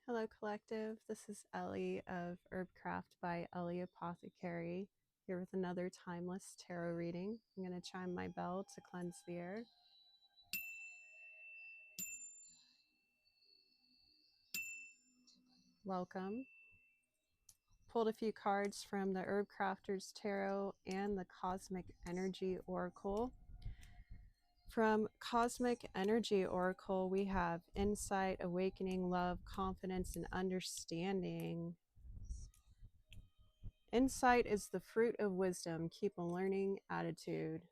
Hello, collective. This is Ellie of HERBCRAFT by Ellie Apothecary, here with another timeless tarot reading. I'm going to chime my bell to cleanse the air. Welcome. Pulled a few cards from the Herb Crafters Tarot and the Cosmic Energy Oracle. From Cosmic Energy Oracle, we have insight, awakening, love, confidence, and understanding. Insight is the fruit of wisdom. Keep a learning attitude.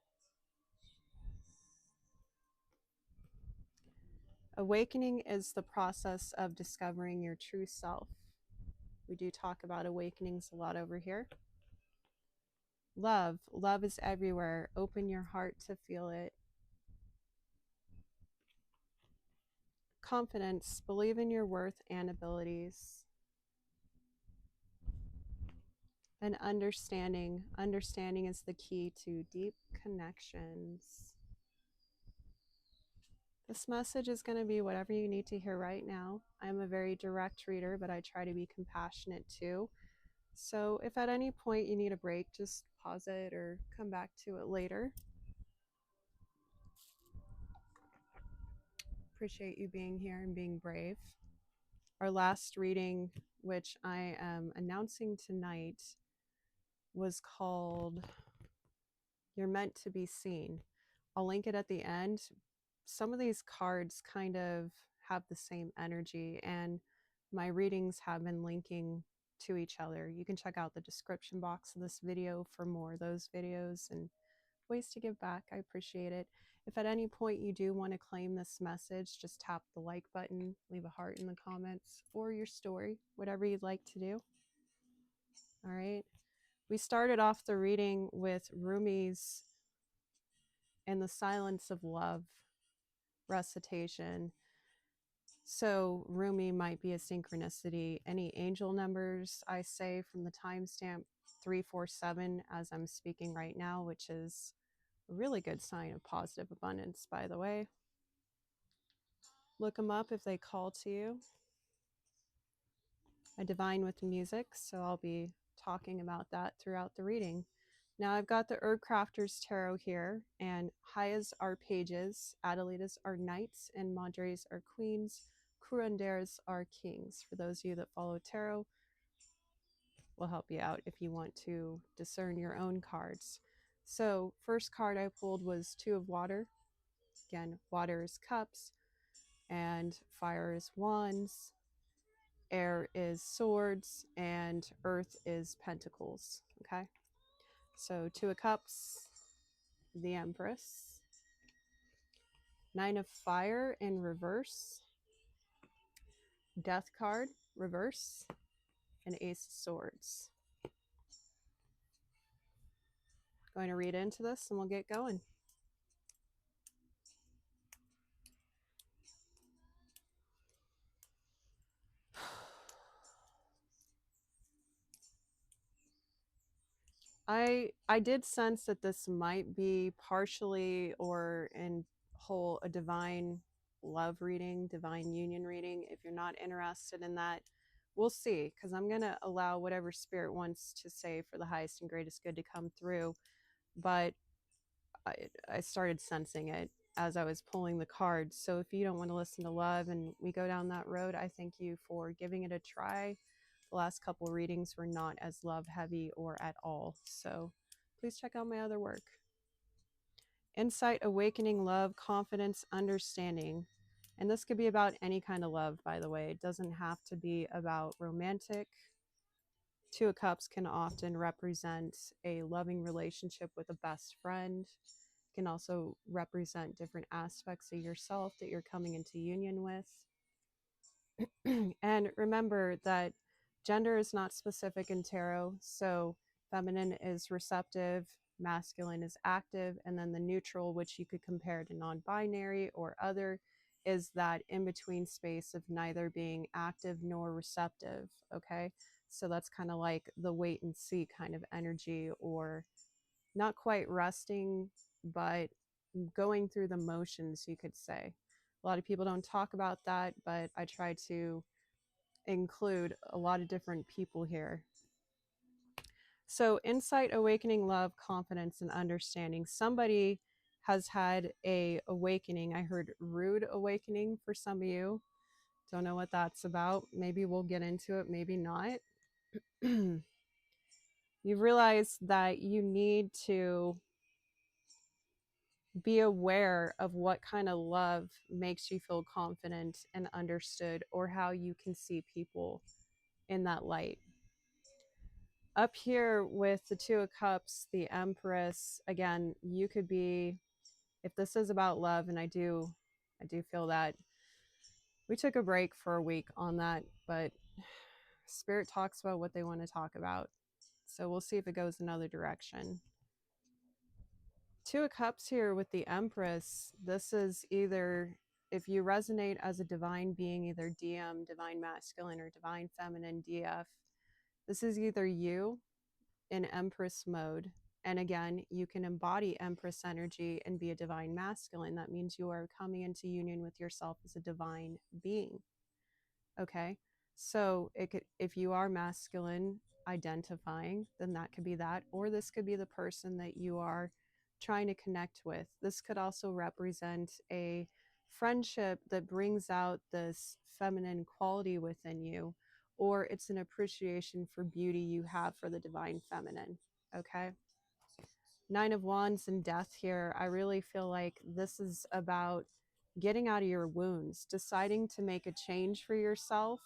Awakening is the process of discovering your true self. We do talk about awakenings a lot over here. Love. Love is everywhere. Open your heart to feel it. Confidence. Believe in your worth and abilities. And understanding. Understanding is the key to deep connections. This message is going to be whatever you need to hear right now. I'm a very direct reader, but I try to be compassionate too. So if at any point you need a break, just pause it or come back to it later. Appreciate you being here and being brave. Our last reading, which I am announcing tonight, was called You're Meant to Be Seen. I'll link it at the end. Some of these cards kind of have the same energy, and my readings have been linking to each other. You can check out the description box of this video for more of those videos and ways to give back. I appreciate it. If at any point you do want to claim this message, just tap the like button, leave a heart in the comments, or your story, whatever you'd like to do. All right. We started off the reading with Rumi's In the Silence of Love recitation. So Rumi might be a synchronicity. Any angel numbers I say from the timestamp 347 as I'm speaking right now, which is a really good sign of positive abundance, by the way. Look them up if they call to you. I divine with music, so I'll be talking about that throughout the reading. Now I've got the Herb Crafters Tarot here, and Hayas are pages, Adelitas are knights, and Madres are queens, Curanderas are kings. For those of you that follow tarot, will help you out if you want to discern your own cards. So first card I pulled was Two of Water. Again, water is cups, and fire is wands, air is swords, and earth is pentacles. Okay, so Two of Cups, the Empress, Nine of Fire in reverse, Death card reverse, and Ace of Swords. Going to read into this and we'll get going. I did sense that this might be partially or in whole a divine love reading, divine union reading. If you're not interested in that, we'll see, because I'm going to allow whatever spirit wants to say for the highest and greatest good to come through. But I started sensing it as I was pulling the cards. So if you don't want to listen to love and we go down that road, I thank you for giving it a try. The last couple readings were not as love heavy or at all. So please check out my other work. Insight, awakening, love, confidence, understanding. And this could be about any kind of love, by the way. It doesn't have to be about romantic. Two of Cups can often represent a loving relationship with a best friend. It can also represent different aspects of yourself that you're coming into union with. And remember that gender is not specific in tarot. So feminine is receptive, masculine is active, and then the neutral, which you could compare to non-binary or other, is that in-between space of neither being active nor receptive. Okay, so that's kind of like the wait and see kind of energy, or not quite resting, but going through the motions, you could say. A lot of people don't talk about that, but I try to include a lot of different people here. So insight, awakening, love, confidence, and understanding. Somebody has had a awakening. I heard rude awakening for some of you. Don't know what that's about. Maybe we'll get into it, maybe not. You realize that you need to be aware of what kind of love makes you feel confident and understood, or how you can see people in that light. Up here with the Two of Cups, the Empress, again, you could be, if this is about love, and I do feel that we took a break for a week on that, but Spirit talks about what they want to talk about. So we'll see if it goes another direction. Two of Cups here with the Empress. This is either, if you resonate as a divine being, either DM, divine masculine, or divine feminine, DF, this is either you in Empress mode. And again, you can embody Empress energy and be a divine masculine. That means you are coming into union with yourself as a divine being. Okay. So it could, if you are masculine identifying, then that could be that, or this could be the person that you are trying to connect with. This could also represent a friendship that brings out this feminine quality within you, or it's an appreciation for beauty you have for the divine feminine. Okay. Nine of Wands and Death here. I really feel like this is about getting out of your wounds, deciding to make a change for yourself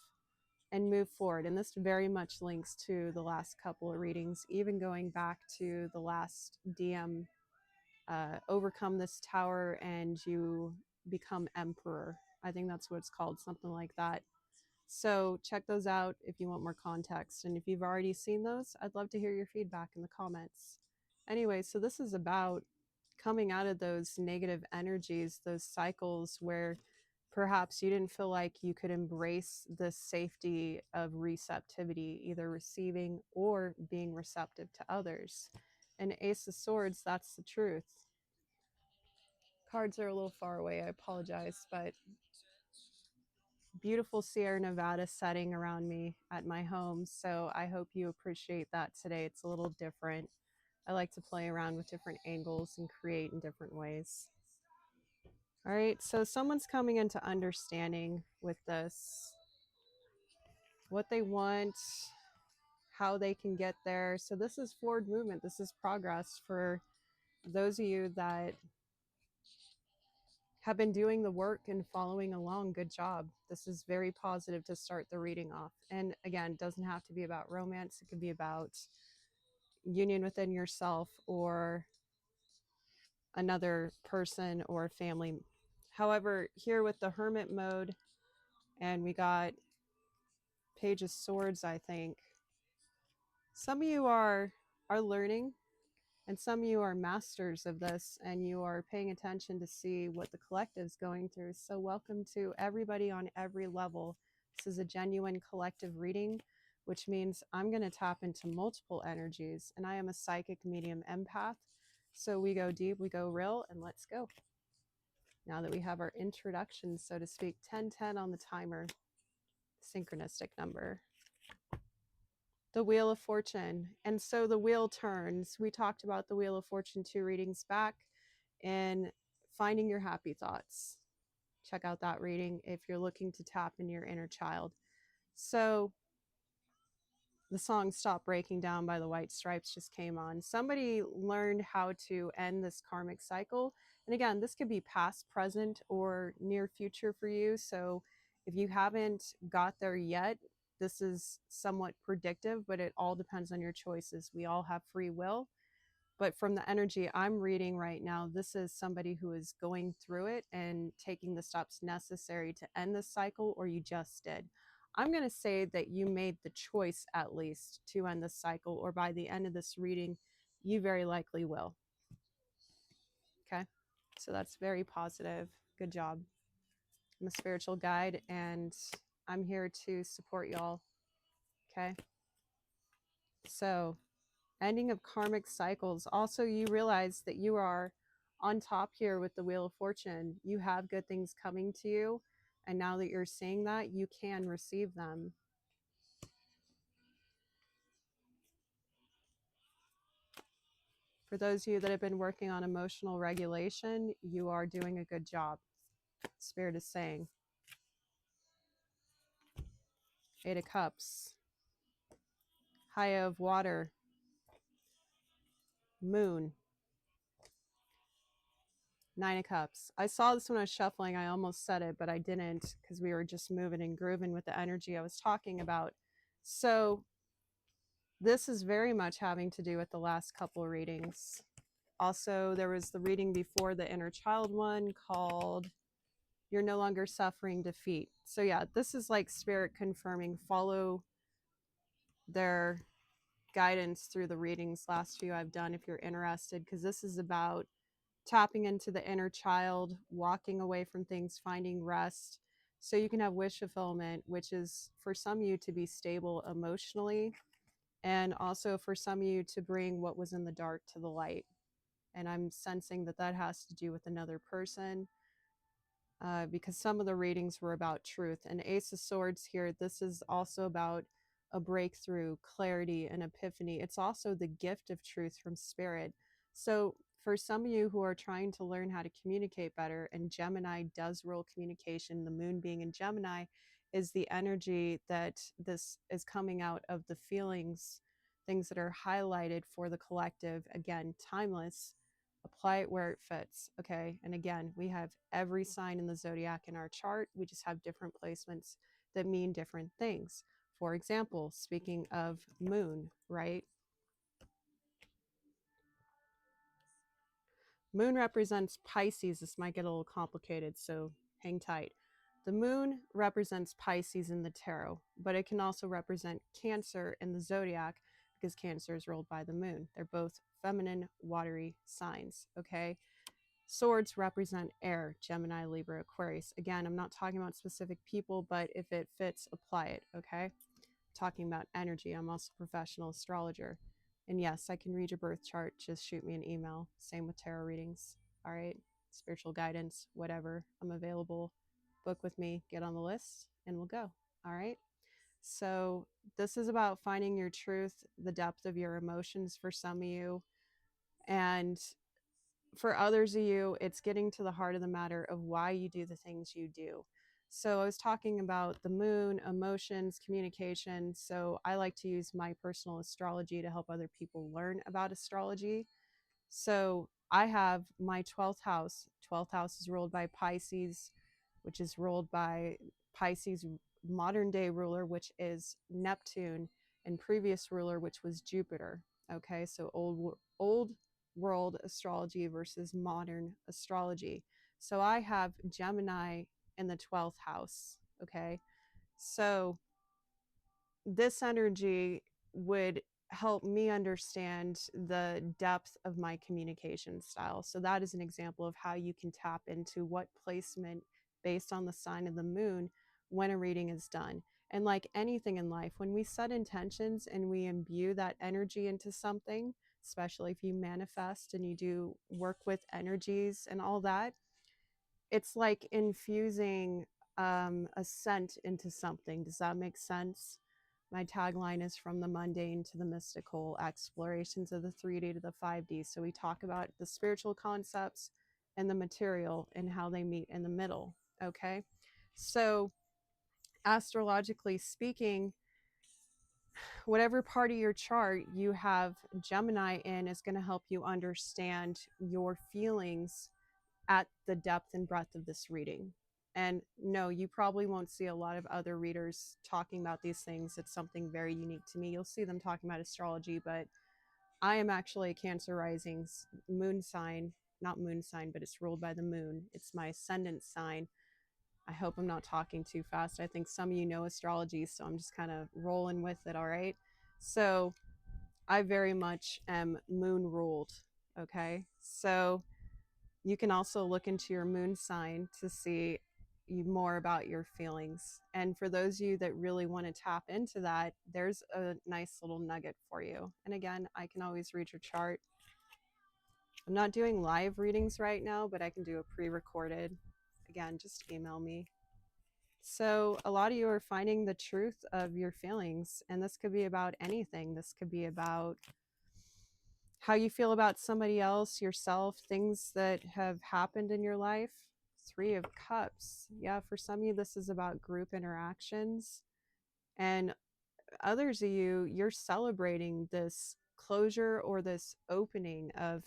and move forward. And this very much links to the last couple of readings, even going back to the last DM, overcome this tower and you become emperor. I think that's what it's called, something like that. So check those out if you want more context. And if you've already seen those, I'd love to hear your feedback in the comments. Anyway, so this is about coming out of those negative energies, those cycles where perhaps you didn't feel like you could embrace the safety of receptivity, either receiving or being receptive to others. And Ace of Swords, that's the truth. Cards are a little far away, I apologize, but beautiful Sierra Nevada setting around me at my home. So I hope you appreciate that today. It's a little different. I like to play around with different angles and create in different ways. All right, so someone's coming into understanding with this, what they want, how they can get there. So this is forward movement. This is progress for those of you that have been doing the work and following along. Good job. This is very positive to start the reading off. And again, it doesn't have to be about romance. It could be about union within yourself or another person or family. However, here with the Hermit mode, and we got Page of Swords, I think. Some of you are learning, and some of you are masters of this, and you are paying attention to see what the collective's going through. So welcome to everybody on every level. This is a genuine collective reading, which means I'm going to tap into multiple energies, and I am a psychic medium empath. So we go deep, we go real, and let's go. Now that we have our introduction, so to speak, 1010 on the timer, synchronistic number. The Wheel of Fortune. And so the wheel turns. We talked about the Wheel of Fortune 2 readings back in Finding Your Happy Thoughts. Check out that reading if you're looking to tap into your inner child. So the song Stop Breaking Down by the White Stripes just came on. Somebody learned how to end this karmic cycle. And again, this could be past, present, or near future for you. So if you haven't got there yet, this is somewhat predictive, but it all depends on your choices. We all have free will. But from the energy I'm reading right now, this is somebody who is going through it and taking the steps necessary to end this cycle, or you just did. I'm going to say that you made the choice at least to end this cycle, or by the end of this reading, you very likely will. Okay, so that's very positive. Good job. I'm a spiritual guide, and I'm here to support y'all. Okay, so ending of karmic cycles. Also, you realize that you are on top here with the Wheel of Fortune. You have good things coming to you, and now that you're seeing that, you can receive them. For those of you that have been working on emotional regulation, you are doing a good job. Spirit is saying. 8 of Cups. High of Water. Moon. 9 of Cups. I saw this when I was shuffling. I almost said it, but I didn't because we were just moving and grooving with the energy I was talking about. So this is very much having to do with the last couple readings. Also, there was the reading before the inner child one called You're No Longer Suffering Defeat. So yeah, this is like spirit confirming. Follow their guidance through the readings, last few I've done, if you're interested, because this is about tapping into the inner child, walking away from things, finding rest, so you can have wish fulfillment, which is for some of you to be stable emotionally, and also for some of you to bring what was in the dark to the light. And I'm sensing that that has to do with another person, because some of the readings were about truth. And Ace of Swords here, this is also about a breakthrough, clarity, and epiphany. It's also the gift of truth from spirit. So for some of you who are trying to learn how to communicate better, and Gemini does rule communication, the moon being in Gemini is the energy that this is coming out of, the feelings, things that are highlighted for the collective. Again, timeless. Apply it where it fits. Okay. And again, we have every sign in the zodiac in our chart. We just have different placements that mean different things. For example, speaking of moon, right? Moon represents Pisces. This might get a little complicated, so hang tight. The moon represents Pisces in the tarot, but it can also represent Cancer in the zodiac because Cancer is ruled by the moon. They're both feminine, watery signs. Okay. Swords represent air, Gemini, Libra, Aquarius. Again, I'm not talking about specific people, but if it fits, apply it, okay? Talking about energy. I'm also a professional astrologer. And yes, I can read your birth chart. Just shoot me an email. Same with tarot readings, all right? Spiritual guidance, whatever. I'm available. Book with me, get on the list, and we'll go, all right? So this is about finding your truth, the depth of your emotions for some of you. And for others of you, it's getting to the heart of the matter of why you do the things you do. So I was talking about the moon, emotions, communication. So I like to use my personal astrology to help other people learn about astrology. So I have my 12th house. 12th house is ruled by Pisces, which is ruled by Pisces' modern day ruler, which is Neptune, and previous ruler, which was Jupiter. Okay, so old world astrology versus modern astrology. So I have Gemini in the 12th house. Okay, so this energy would help me understand the depth of my communication style. So that is an example of how you can tap into what placement based on the sign of the moon when a reading is done. And like anything in life, when we set intentions and we imbue that energy into something, especially if you manifest and you do work with energies and all that, it's like infusing a scent into something. Does that make sense? My tagline is from the mundane to the mystical, explorations of the 3D to the 5D. So we talk about the spiritual concepts and the material and how they meet in the middle. Okay. So astrologically speaking, whatever part of your chart you have Gemini in is going to help you understand your feelings at the depth and breadth of this reading. And no, you probably won't see a lot of other readers talking about these things. It's something very unique to me. You'll see them talking about astrology, but I am actually a Cancer rising moon sign, not moon sign, but it's ruled by the moon. It's my ascendant sign. I hope I'm not talking too fast. I think some of you know astrology, so I'm just kind of rolling with it, all right? So I very much am moon ruled, okay? So you can also look into your moon sign to see more about your feelings. And for those of you that really want to tap into that, there's a nice little nugget for you. And again, I can always read your chart. I'm not doing live readings right now, but I can do a pre-recorded. Again, just email me. So a lot of you are finding the truth of your feelings, and this could be about anything. This could be about how you feel about somebody else, yourself, things that have happened in your life. Three of Cups. Yeah, for some of you, this is about group interactions. And others of you, you're celebrating this closure or this opening of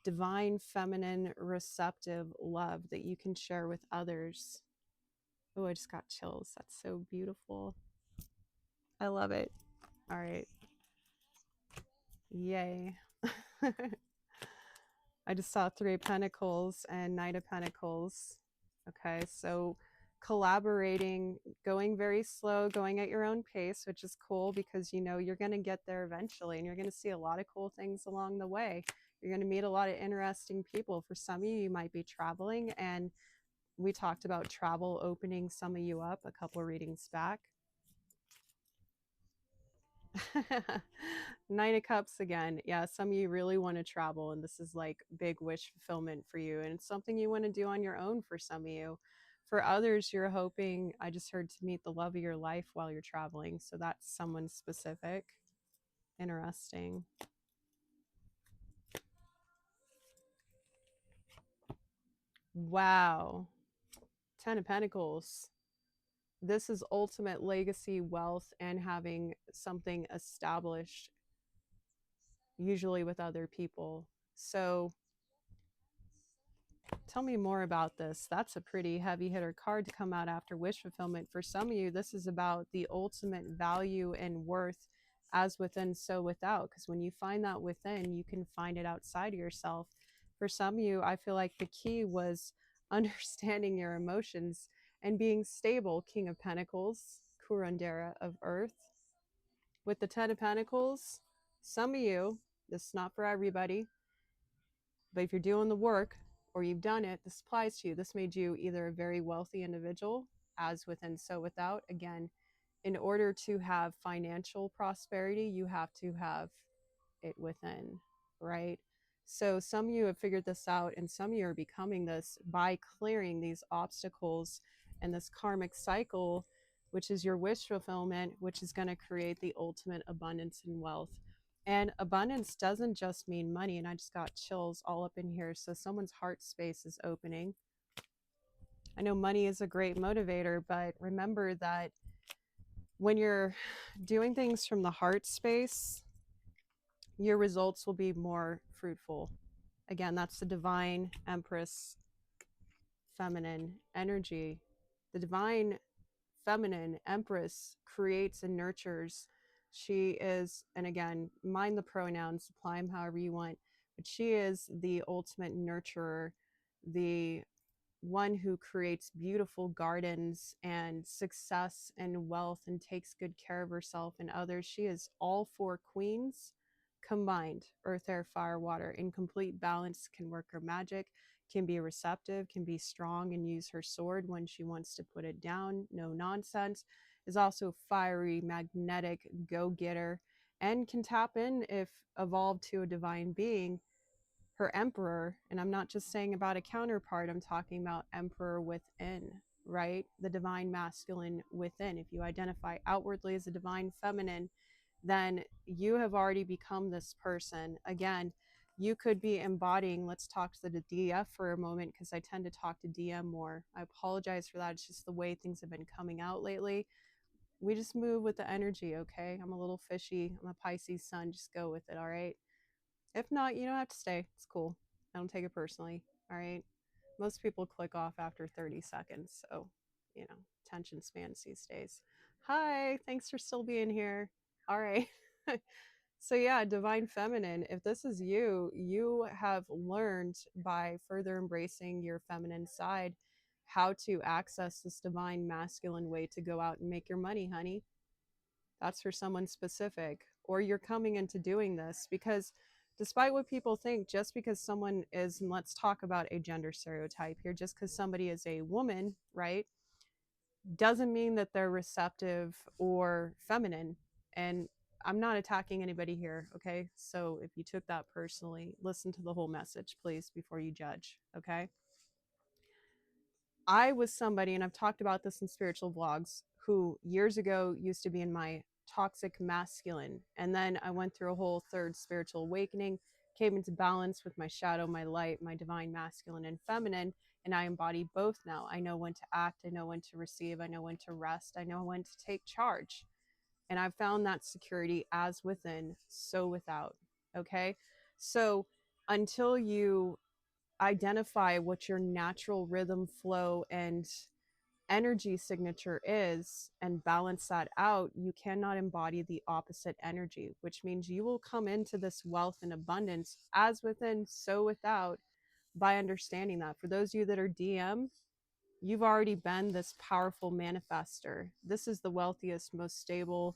divine, feminine, receptive love that you can share with others. Oh, I just got chills. That's so beautiful. I love it. All right. Yay. I just saw Three of Pentacles and Knight of Pentacles. Okay, so collaborating, going very slow, going at your own pace, which is cool because you know you're going to get there eventually and you're going to see a lot of cool things along the way. You're going to meet a lot of interesting people. For some of you, you might be traveling, and we talked about travel opening some of you up a couple of readings back. Knight of Cups again. Yeah, some of you really want to travel, and this is like big wish fulfillment for you, and it's something you want to do on your own for some of you. For others, you're hoping, I just heard, to meet the love of your life while you're traveling, so that's someone specific. Interesting. Wow. Ten of Pentacles. This is ultimate legacy, wealth, and having something established, usually with other people. So tell me more about this. That's a pretty heavy hitter card to come out after wish fulfillment. For some of you, this is about the ultimate value and worth, as within, so without. Because when you find that within, you can find it outside of yourself. For some of you, I feel like the key was understanding your emotions and being stable. King of Pentacles, Curandera of Earth. With the Ten of Pentacles, some of you, this is not for everybody, but if you're doing the work or you've done it, this applies to you. This made you either a very wealthy individual, as within, so without. Again, in order to have financial prosperity, you have to have it within, right? So some of you have figured this out, and some of you are becoming this by clearing these obstacles and this karmic cycle, which is your wish fulfillment, which is going to create the ultimate abundance and wealth. And abundance doesn't just mean money. And I just got chills all up in here. So someone's heart space is opening. I know money is a great motivator, but remember that when you're doing things from the heart space, your results will be more fruitful. Again, that's the divine Empress feminine energy. The divine feminine Empress creates and nurtures. She is, and again, mind the pronouns, apply them however you want, but she is the ultimate nurturer, the one who creates beautiful gardens and success and wealth and takes good care of herself and others. She is all four queens combined: earth, air, fire, water, in complete balance, can work her magic, can be receptive, can be strong and use her sword when she wants to put it down, no nonsense, is also fiery, magnetic, go-getter, and can tap in, if evolved to a divine being, her emperor. And I'm not just saying about a counterpart, I'm talking about emperor within, right? The divine masculine within. If you identify outwardly as a divine feminine, then you have already become this person. Again, you could be embodying, let's talk to the DF for a moment, because I tend to talk to DM more. I apologize for that. It's just the way things have been coming out lately. We just move with the energy, okay? I'm a little fishy. I'm a Pisces sun. Just go with it, all right? If not, you don't have to stay. It's cool. I don't take it personally. All right. Most people click off after 30 seconds. So, attention spans these days. Hi. Thanks for still being here. All right. So, yeah, divine feminine. If this is you, you have learned by further embracing your feminine side how to access this divine masculine way to go out and make your money, honey. That's for someone specific. Or you're coming into doing this because, despite what people think, just because someone is, and let's talk about a gender stereotype here, just because somebody is a woman, right, doesn't mean that they're receptive or feminine. And I'm not attacking anybody here, okay? So if you took that personally, listen to the whole message, please, before you judge, okay? I was somebody, and I've talked about this in spiritual vlogs, who years ago used to be in my toxic masculine. And then I went through a whole third spiritual awakening, came into balance with my shadow, my light, my divine masculine and feminine, and I embody both now. I know when to act, I know when to receive, I know when to rest, I know when to take charge. And I've found that security as within, so without. Okay. So until you identify what your natural rhythm, flow, and energy signature is and balance that out, you cannot embody the opposite energy, which means you will come into this wealth and abundance as within, so without, by understanding that. For those of you that are DM, you've already been this powerful manifester. This is the wealthiest, most stable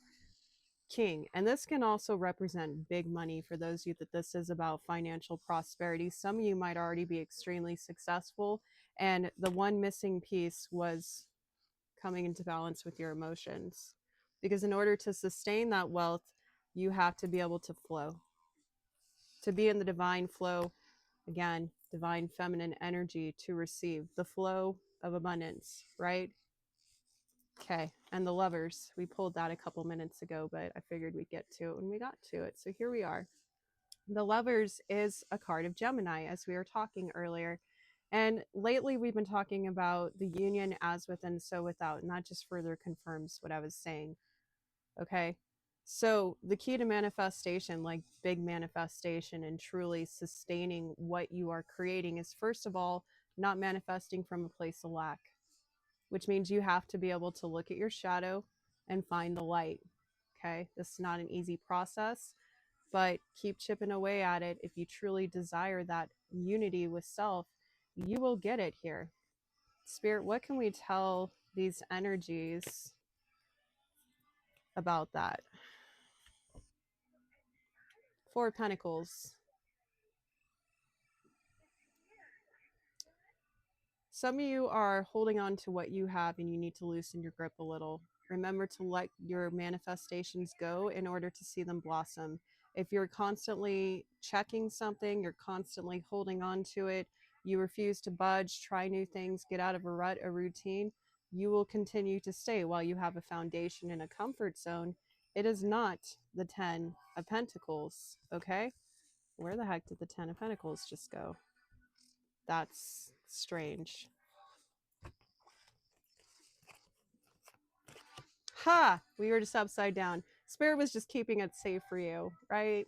king. And this can also represent big money for those of you that this is about financial prosperity. Some of you might already be extremely successful. And the one missing piece was coming into balance with your emotions. Because in order to sustain that wealth, you have to be able to flow. To be in the divine flow, again, divine feminine energy to receive the flow of abundance, right? Okay, and the lovers, we pulled that a couple minutes ago, but I figured we'd get to it when we got to it. So here we are. The lovers is a card of Gemini, as we were talking earlier. And lately we've been talking about the union as within, so without, and that just further confirms what I was saying. Okay. So the key to manifestation, like big manifestation and truly sustaining what you are creating, is first of all, not manifesting from a place of lack, which means you have to be able to look at your shadow and find the light. Okay. This is not an easy process, but keep chipping away at it. If you truly desire that unity with self, you will get it here. Spirit, what can we tell these energies about that? Four of Pentacles. Some of you are holding on to what you have and you need to loosen your grip a little. Remember to let your manifestations go in order to see them blossom. If you're constantly checking something, you're constantly holding on to it, you refuse to budge, try new things, get out of a rut, a routine, you will continue to stay while you have a foundation in a comfort zone. It is not the 10 of Pentacles, okay? Where the heck did the 10 of Pentacles just go? That's strange. Ha! We were just upside down. Spirit was just keeping it safe for you, right?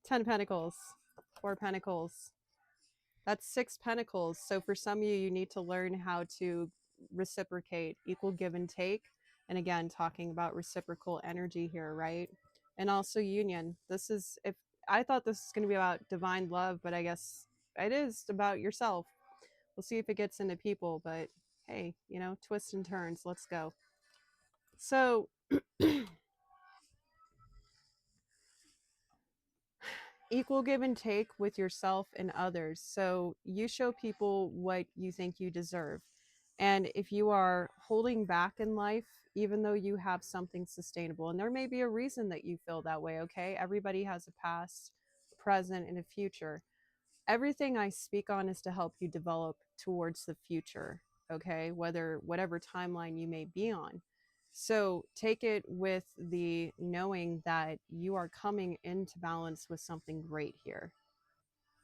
10 Pentacles, 4 Pentacles. That's 6 Pentacles. So for some of you, you need to learn how to reciprocate, equal give and take. And again, talking about reciprocal energy here, right? And also union. This is, if I thought this was going to be about divine love, but I guess it is about yourself. We'll see if it gets into people, but hey, you know, twists and turns. Let's go. So equal give and take with yourself and others. So you show people what you think you deserve. And if you are holding back in life, even though you have something sustainable, and there may be a reason that you feel that way, okay? Everybody has a past, present, and a future. Everything I speak on is to help you develop towards the future, okay? Whatever timeline you may be on. So take it with the knowing that you are coming into balance with something great here.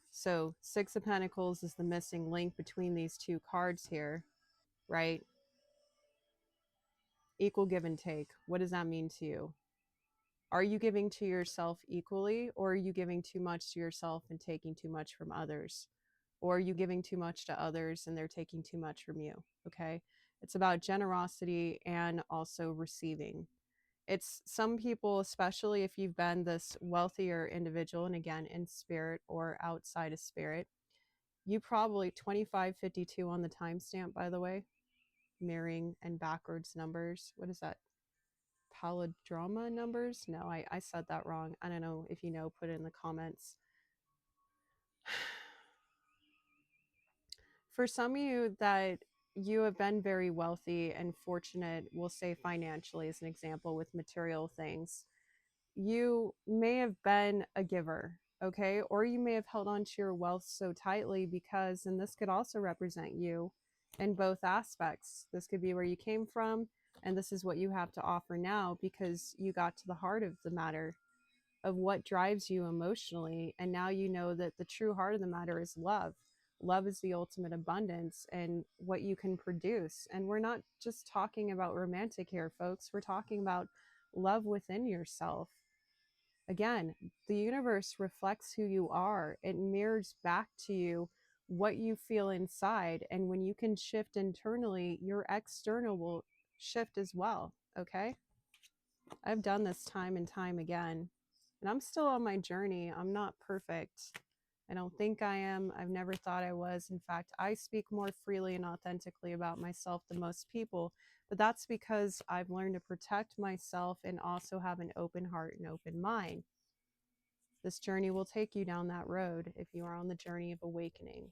So 6 of Pentacles is the missing link between these two cards here, right? Equal give and take. What does that mean to you? Are you giving to yourself equally, or are you giving too much to yourself and taking too much from others? Or are you giving too much to others and they're taking too much from you? Okay. It's about generosity and also receiving. It's some people, especially if you've been this wealthier individual, and again, in spirit or outside of spirit, you probably 2552 on the timestamp, by the way, mirroring and backwards numbers. What is that? Palindroma numbers? No, I said that wrong. I don't know if you know, put it in the comments. For some of you that you have been very wealthy and fortunate, we'll say financially as an example, with material things, you may have been a giver, okay? Or you may have held on to your wealth so tightly because, and this could also represent you in both aspects. This could be where you came from, and this is what you have to offer now because you got to the heart of the matter of what drives you emotionally. And now you know that the true heart of the matter is love. Love is the ultimate abundance and what you can produce. And we're not just talking about romantic here, folks. We're talking about love within yourself. Again, the universe reflects who you are, it mirrors back to you what you feel inside. And when you can shift internally, your external will shift as well. Okay. I've done this time and time again, and I'm still on my journey. I'm not perfect. I don't think I am. I've never thought I was. In fact, I speak more freely and authentically about myself than most people, but that's because I've learned to protect myself and also have an open heart and open mind. This journey will take you down that road if you are on the journey of awakening.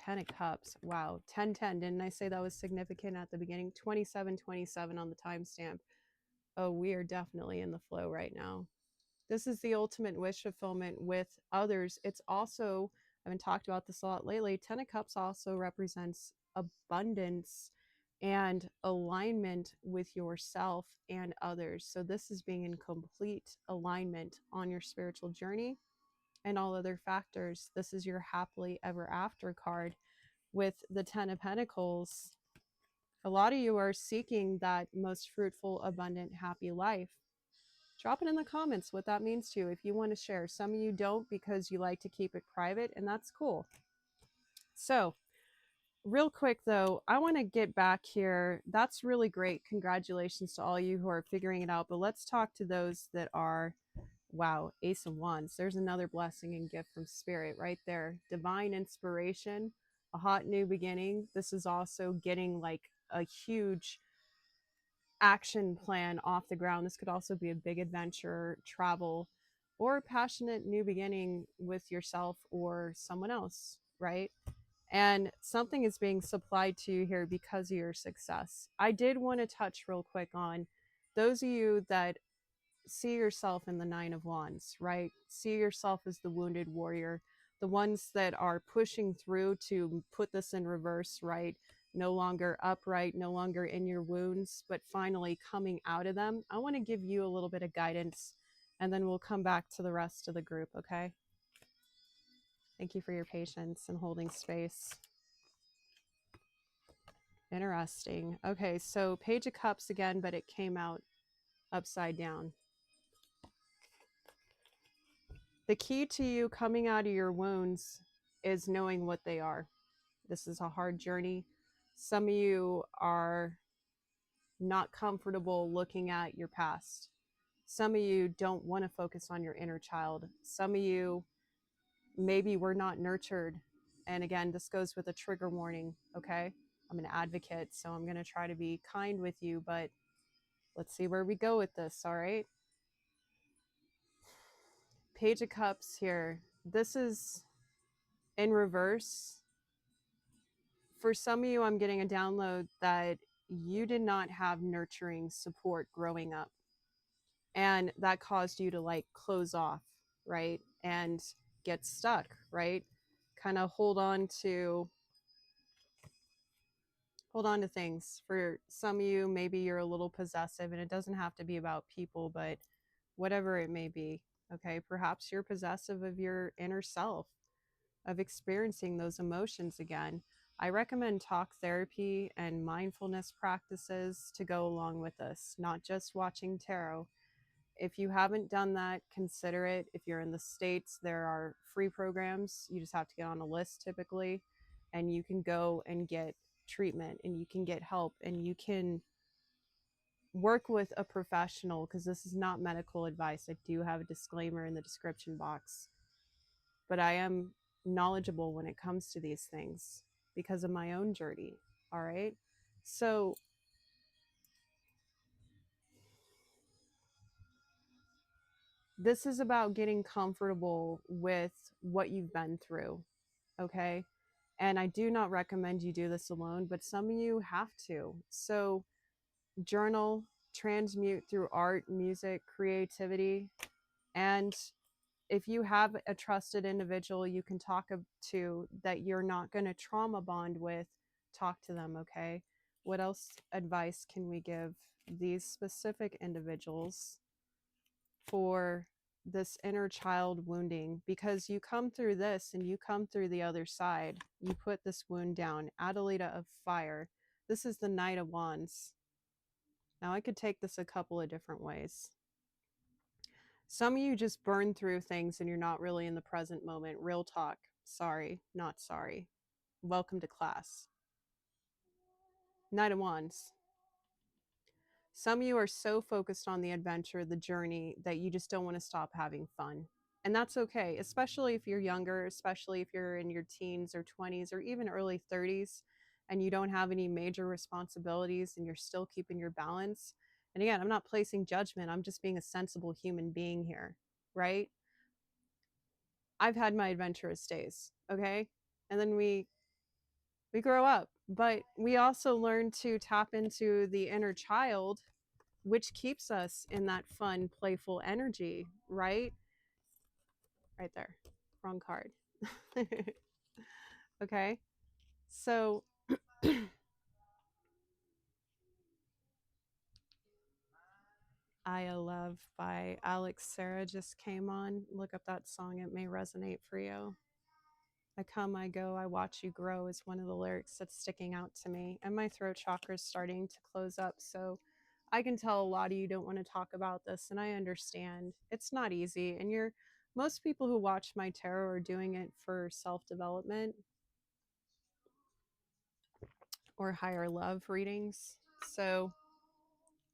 10 of Cups. Wow. 10-10. Didn't I say that was significant at the beginning? 27-27 on the timestamp. Oh, we are definitely in the flow right now. This is the ultimate wish fulfillment with others. It's also, I haven't talked about this a lot lately, 10 of Cups also represents abundance and alignment with yourself and others. So this is being in complete alignment on your spiritual journey and all other factors. This is your happily ever after card with the 10 of Pentacles. A lot of you are seeking that most fruitful, abundant, happy life. Drop it in the comments what that means to you if you want to share. Some of you don't because you like to keep it private, and that's cool. So real quick though, I want to get back here. That's really great. Congratulations to all you who are figuring it out. But let's talk to those that are, wow, Ace of Wands. There's another blessing and gift from Spirit right there. Divine inspiration, a hot new beginning. This is also getting like a huge action plan off the ground. This could also be a big adventure, travel, or a passionate new beginning with yourself or someone else, right? And something is being supplied to you here because of your success. I did want to touch real quick on those of you that see yourself in the Nine of Wands, right? See yourself as the wounded warrior, the ones that are pushing through to put this in reverse, right? No longer upright, no longer in your wounds, but finally coming out of them. I want to give you a little bit of guidance, and then we'll come back to the rest of the group, okay? Thank you for your patience and holding space. Interesting. Okay, so Page of Cups again, but it came out upside down. The key to you coming out of your wounds is knowing what they are. This is a hard journey. Some of you are not comfortable looking at your past. Some of you don't want to focus on your inner child. Some of you maybe were not nurtured. And again, this goes with a trigger warning, okay? I'm an advocate, so I'm going to try to be kind with you, but let's see where we go with this, all right? Page of Cups here. This is in reverse. For some of you, I'm getting a download that you did not have nurturing support growing up. And that caused you to like close off, right? And get stuck, right? Kind of hold on to things. For some of you, maybe you're a little possessive, and it doesn't have to be about people, but whatever it may be. Okay, perhaps you're possessive of your inner self, of experiencing those emotions again. I recommend talk therapy and mindfulness practices to go along with this, not just watching tarot. If you haven't done that, consider it. If you're in the States, there are free programs. You just have to get on a list typically, and you can go and get treatment, and you can get help, and you can work with a professional, because this is not medical advice. I do have a disclaimer in the description box, but I am knowledgeable when it comes to these things because of my own journey. All right. So this is about getting comfortable with what you've been through. Okay. And I do not recommend you do this alone, but some of you have to. So journal, transmute through art, music, creativity. And if you have a trusted individual you can talk to that you're not going to trauma bond with, talk to them, okay? What else advice can we give these specific individuals? for this inner child wounding, because you come through this and you come through the other side. You put this wound down. Adelita of Fire. This is the Knight of Wands. Now, I could take this a couple of different ways. Some of you just burn through things and you're not really in the present moment. Real talk. Sorry, not sorry. Welcome to class. Knight of Wands. Some of you are so focused on the adventure, the journey, that you just don't want to stop having fun. And that's okay, especially if you're younger, especially if you're in your teens or 20s or even early 30s and you don't have any major responsibilities and you're still keeping your balance. And again, I'm not placing judgment. I'm just being a sensible human being here, right? I've had my adventurous days, okay? And then we grow up, but we also learn to tap into the inner child, which keeps us in that fun, playful energy, right? Right there. Wrong card. Okay. So I Love by Alex Sarah just came on. Look up that song. It may resonate for you. I come, I go, I watch you grow is one of the lyrics that's sticking out to me. And my throat chakra is starting to close up. So I can tell a lot of you don't want to talk about this. And I understand it's not easy. And most people who watch my tarot are doing it for self-development or higher love readings. So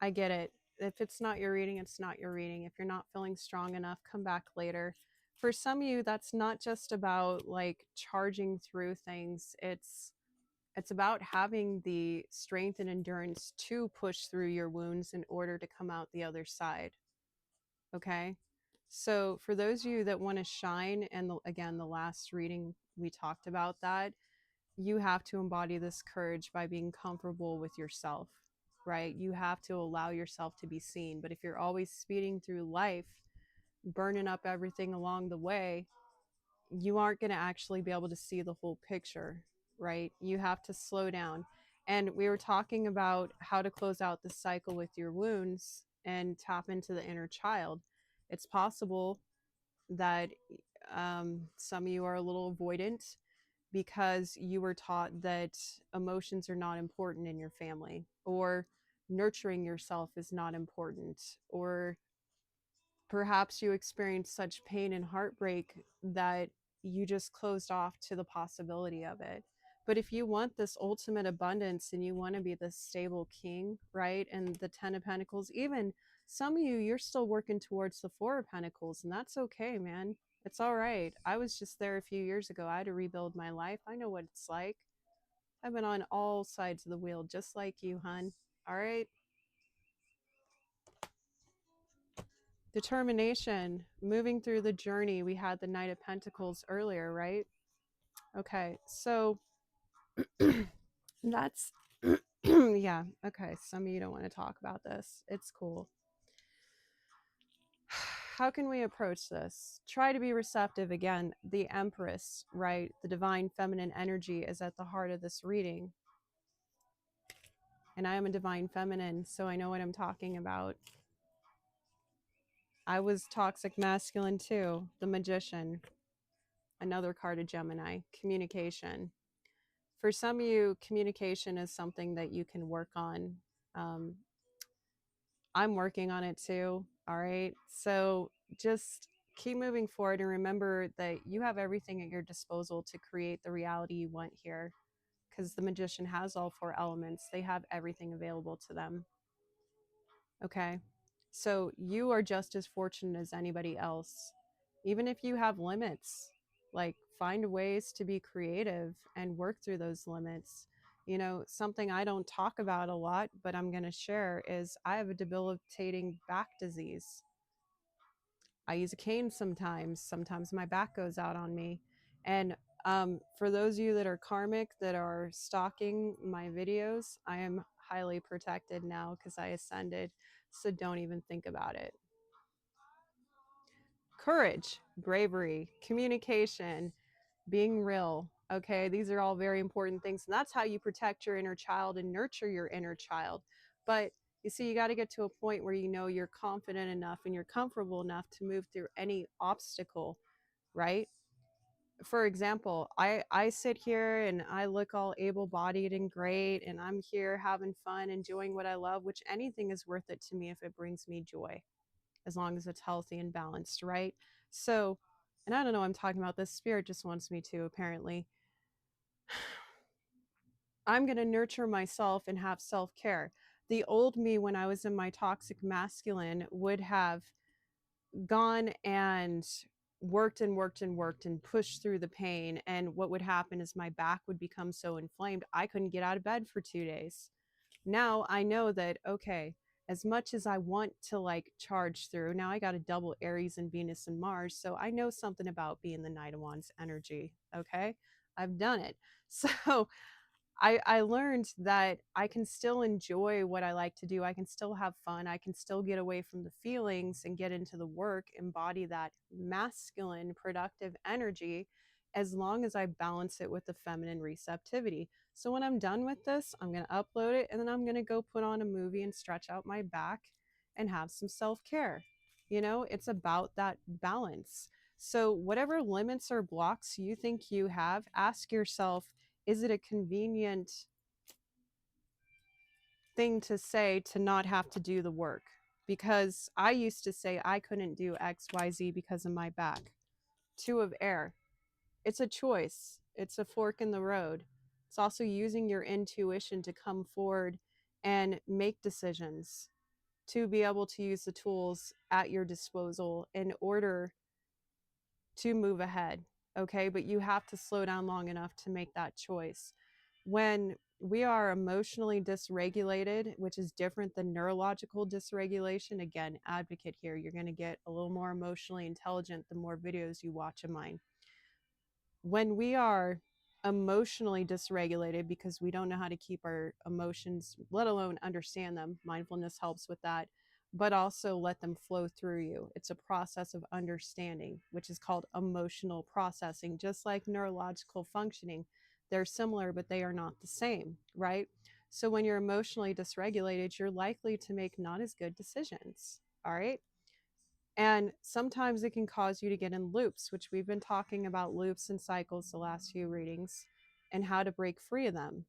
I get it. If it's not your reading, it's not your reading. If you're not feeling strong enough, come back later. For some of you, that's not just about like charging through things. It's about having the strength and endurance to push through your wounds in order to come out the other side. Okay? So for those of you that want to shine, and again, the last reading we talked about that, you have to embody this courage by being comfortable with yourself, right? You have to allow yourself to be seen. But if you're always speeding through life, burning up everything along the way, you aren't going to actually be able to see the whole picture, right? You have to slow down. And we were talking about how to close out the cycle with your wounds and tap into the inner child. It's possible that some of you are a little avoidant because you were taught that emotions are not important in your family, or nurturing yourself is not important, or perhaps you experienced such pain and heartbreak that you just closed off to the possibility of it. But if you want this ultimate abundance and you want to be the stable king, right? And the 10 of Pentacles, even some of you, you're still working towards the 4 of Pentacles, and that's okay, man. It's all right. I was just there a few years ago. I had to rebuild my life. I know what it's like. I've been on all sides of the wheel, just like you, hun. All right. Determination, moving through the journey. We had the Knight of Pentacles earlier, right? Okay, so that's, yeah, okay. Some of you don't want to talk about this. It's cool. How can we approach this? Try to be receptive. Again, the Empress, right? The divine feminine energy is at the heart of this reading. And I am a divine feminine, so I know what I'm talking about. I was toxic masculine too. The Magician, another card of Gemini. Communication. For some of you, communication is something that you can work on. Um, I'm working on it too. All right. So just keep moving forward and remember that you have everything at your disposal to create the reality you want here, because the Magician has all 4 elements. They have everything available to them. Okay. So you are just as fortunate as anybody else. Even if you have limits, like find ways to be creative and work through those limits. You know, something I don't talk about a lot, but I'm going to share is I have a debilitating back disease. I use a cane sometimes. Sometimes my back goes out on me. And for those of you that are karmic, that are stalking my videos, I am highly protected now because I ascended. So don't even think about it. Courage, bravery, communication, being real. Okay, these are all very important things. And that's how you protect your inner child and nurture your inner child. But You see, you got to get to a point where you know you're confident enough and you're comfortable enough to move through any obstacle, right? For example, I sit here and I look all able-bodied and great, and I'm here having fun, enjoying what I love, which anything is worth it to me if it brings me joy, as long as it's healthy and balanced, right? So, and I don't know, I'm talking about this. Spirit just wants me to, apparently. I'm going to nurture myself and have self-care. The old me, when I was in my toxic masculine, would have gone and worked and worked and worked and pushed through the pain. And what would happen is my back would become so inflamed, I couldn't get out of bed for 2 days. Now I know that, okay, as much as I want to like charge through, now I got a double Aries and Venus and Mars. So I know something about being the Knight of Wands energy. Okay. I've done it. So I learned that I can still enjoy what I like to do. I can still have fun. I can still get away from the feelings and get into the work, embody that masculine, productive energy, as long as I balance it with the feminine receptivity. So when I'm done with this, I'm going to upload it and then I'm going to go put on a movie and stretch out my back and have some self care. You know, it's about that balance. So, whatever limits or blocks you think you have, ask yourself, is it a convenient thing to say to not have to do the work? Because I used to say I couldn't do XYZ because of my back. Two of air. It's a choice, it's a fork in the road. It's also using your intuition to come forward and make decisions, to be able to use the tools at your disposal in order to move ahead. Okay, but you have to slow down long enough to make that choice. When we are emotionally dysregulated, which is different than neurological dysregulation, again, advocate here, you're going to get a little more emotionally intelligent the more videos you watch of mine. When we are emotionally dysregulated because we don't know how to keep our emotions, let alone understand them, mindfulness helps with that, but also let them flow through you. It's a process of understanding, which is called emotional processing, just like neurological functioning. They're similar, but they are not the same, right? So when you're emotionally dysregulated, you're likely to make not as good decisions, all right? And sometimes it can cause you to get in loops, which we've been talking about loops and cycles the last few readings and how to break free of them.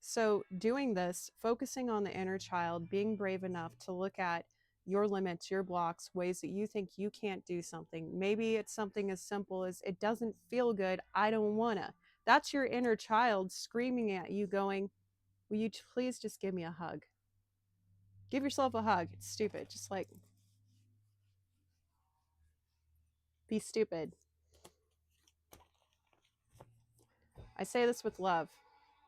So, doing this, focusing on the inner child, being brave enough to look at your limits, your blocks, ways that you think you can't do something. Maybe it's something as simple as it doesn't feel good. I don't want to. That's your inner child screaming at you, going, will you please just give me a hug? Give yourself a hug. It's stupid. Just like, be stupid. I say this with love,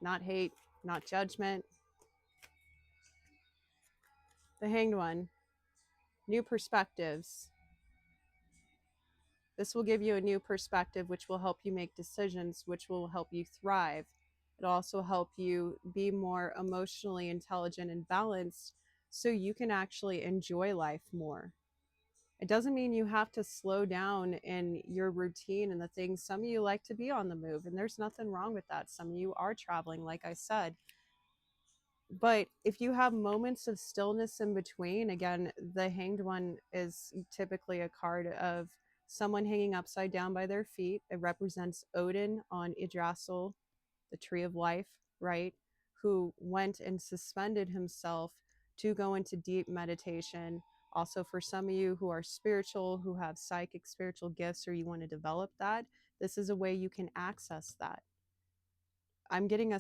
not hate, not judgment. The Hanged One, new perspectives. This will give you a new perspective, which will help you make decisions, which will help you thrive. It'll also help you be more emotionally intelligent and balanced so you can actually enjoy life more. It doesn't mean you have to slow down in your routine and the things. Some of you like to be on the move, and there's nothing wrong with that. Some of you are traveling, like I said. But if you have moments of stillness in between, again, the Hanged One is typically a card of someone hanging upside down by their feet. It represents Odin on Yggdrasil, the tree of life, right? Who went and suspended himself to go into deep meditation. Also, for some of you who are spiritual, who have psychic spiritual gifts, or you want to develop that, this is a way you can access that. I'm getting a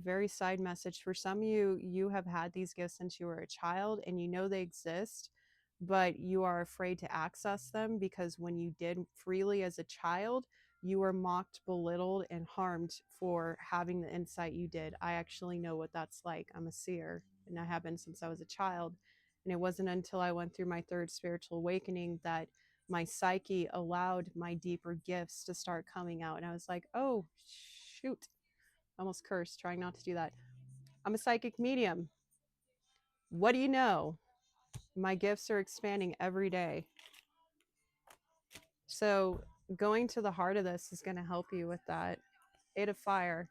very side message. For some of you, you have had these gifts since you were a child and you know they exist, but you are afraid to access them because when you did freely as a child, you were mocked, belittled, and harmed for having the insight you did. I actually know what that's like. I'm a seer, and I have been since I was a child. And it wasn't until I went through my third spiritual awakening that my psyche allowed my deeper gifts to start coming out. And I was like, oh, shoot. Almost cursed, trying not to do that. I'm a psychic medium. What do you know? My gifts are expanding every day. So going to the heart of this is going to help you with that. 8 of Fire,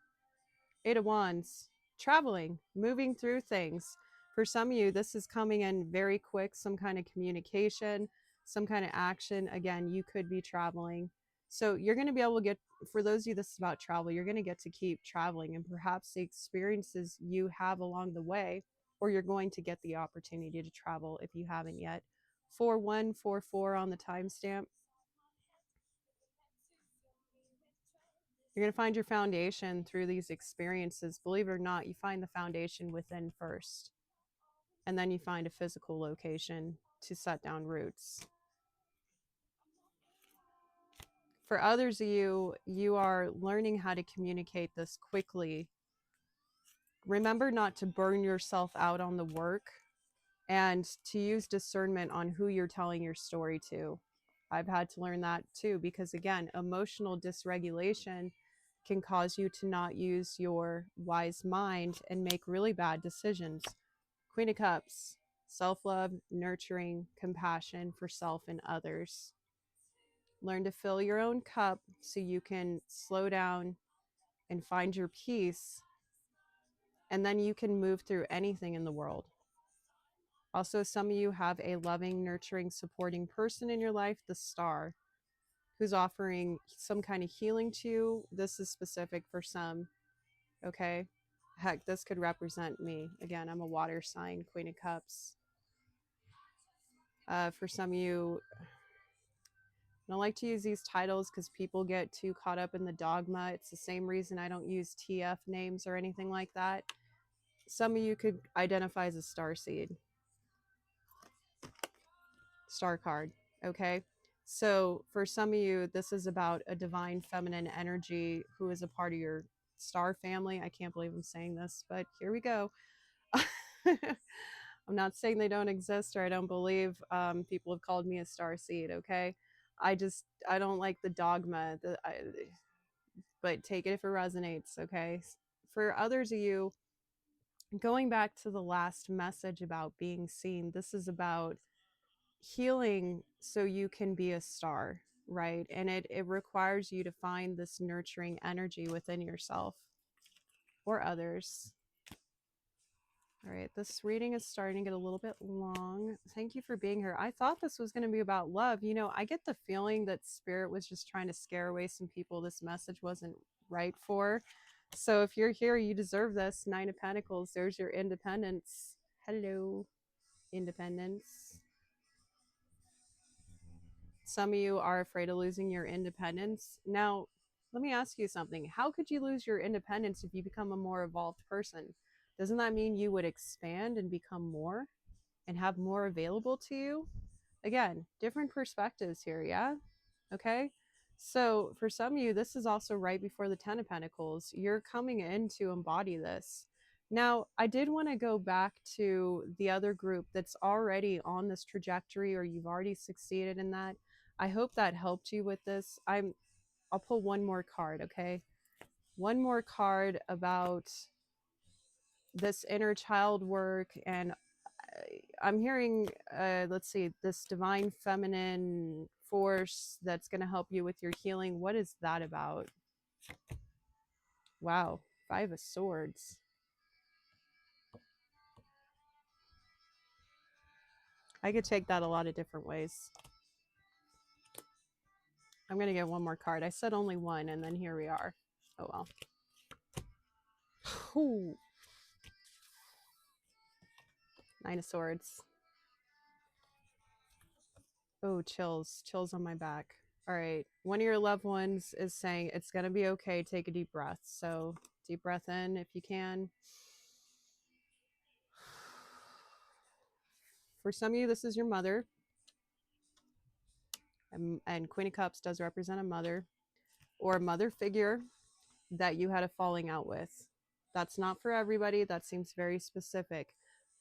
8 of Wands, traveling, moving through things. For some of you, this is coming in very quick, some kind of communication, some kind of action. Again, you could be traveling. So you're going to be able to get, for those of you this is about travel, you're going to get to keep traveling, and perhaps the experiences you have along the way, or you're going to get the opportunity to travel if you haven't yet. 4144 on the timestamp. You're going to find your foundation through these experiences. Believe it or not, you find the foundation within first, and then you find a physical location to set down roots. For others of you, you are learning how to communicate this quickly. Remember not to burn yourself out on the work, and to use discernment on who you're telling your story to. I've had to learn that too, because again, emotional dysregulation can cause you to not use your wise mind and make really bad decisions. Queen of Cups, self-love, nurturing, compassion for self and others. Learn to fill your own cup so you can slow down and find your peace, and then you can move through anything in the world. Also, some of you have a loving, nurturing, supporting person in your life, the star, who's offering some kind of healing to you. This is specific for some, okay? Heck, this could represent me. Again, I'm a water sign, Queen of Cups. For some of you, I don't like to use these titles because people get too caught up in the dogma. It's the same reason I don't use TF names or anything like that. Some of you could identify as a star seed. Star card, okay? So for some of you, this is about a divine feminine energy who is a part of your star family. I can't believe I'm saying this, but here we go. I'm not saying they don't exist, or I don't believe people have called me a star seed, okay? I don't like the dogma, but take it if it resonates, okay? For others of you, going back to the last message about being seen, this is about healing so you can be a star, right? And it requires you to find this nurturing energy within yourself or others. All right, this reading is starting to get a little bit long. Thank you for being here. I thought this was going to be about love. You know, I get the feeling that Spirit was just trying to scare away some people this message wasn't right for. So if you're here, you deserve this. 9 of Pentacles, there's your independence. Hello, independence. Some of you are afraid of losing your independence. Now, let me ask you something. How could you lose your independence if you become a more evolved person? Doesn't that mean you would expand and become more and have more available to you? Again, different perspectives here, yeah? Okay? So for some of you, this is also right before the 10 of Pentacles. You're coming in to embody this. Now, I did want to go back to the other group that's already on this trajectory, or you've already succeeded in that. I hope that helped you with this. I'll pull one more card, okay? One more card about this inner child work, and I'm hearing, let's see, this divine feminine force that's going to help you with your healing. What is that about? Wow, 5 of Swords. I could take that a lot of different ways. I'm going to get one more card. I said only one, and then here we are. Oh, well. Ooh. 9 of Swords. Oh, chills. Chills on my back. All right. One of your loved ones is saying it's going to be okay. Take a deep breath. So deep breath in if you can. For some of you, this is your mother. And Queen of Cups does represent a mother or a mother figure that you had a falling out with. That's not for everybody. That seems very specific.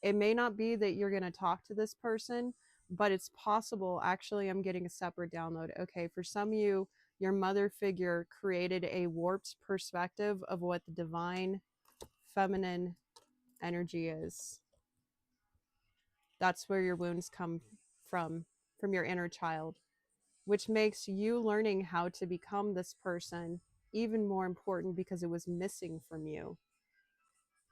It may not be that you're going to talk to this person, but it's possible. Actually, I'm getting a separate download. Okay, for some of you, your mother figure created a warped perspective of what the divine feminine energy is. That's where your wounds come from your inner child, which makes you learning how to become this person even more important because it was missing from you.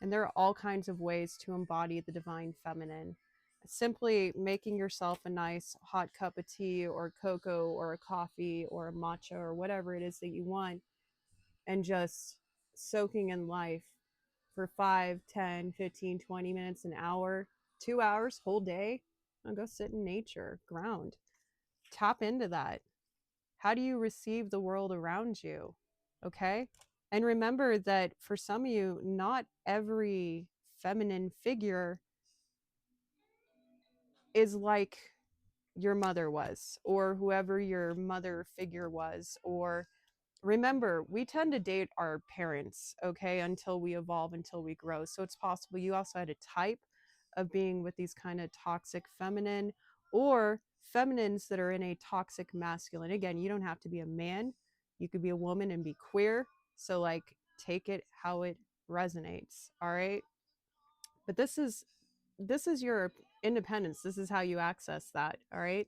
And there are all kinds of ways to embody the divine feminine. Simply making yourself a nice hot cup of tea or cocoa or a coffee or a matcha or whatever it is that you want, and just soaking in life for 5, 10, 15, 20 minutes, an hour, 2 hours, whole day. I'll go sit in nature, ground, tap into that. How do you receive the world around you? Okay. And remember that for some of you, not every feminine figure is like your mother was, or whoever your mother figure was. Or remember, we tend to date our parents, okay, until we evolve, until we grow. So it's possible you also had a type of being with these kind of toxic feminine, or feminines that are in a toxic masculine. Again, you don't have to be a man, you could be a woman and be queer. So like, take it how it resonates. All right. But this is your independence. This is how you access that. All right.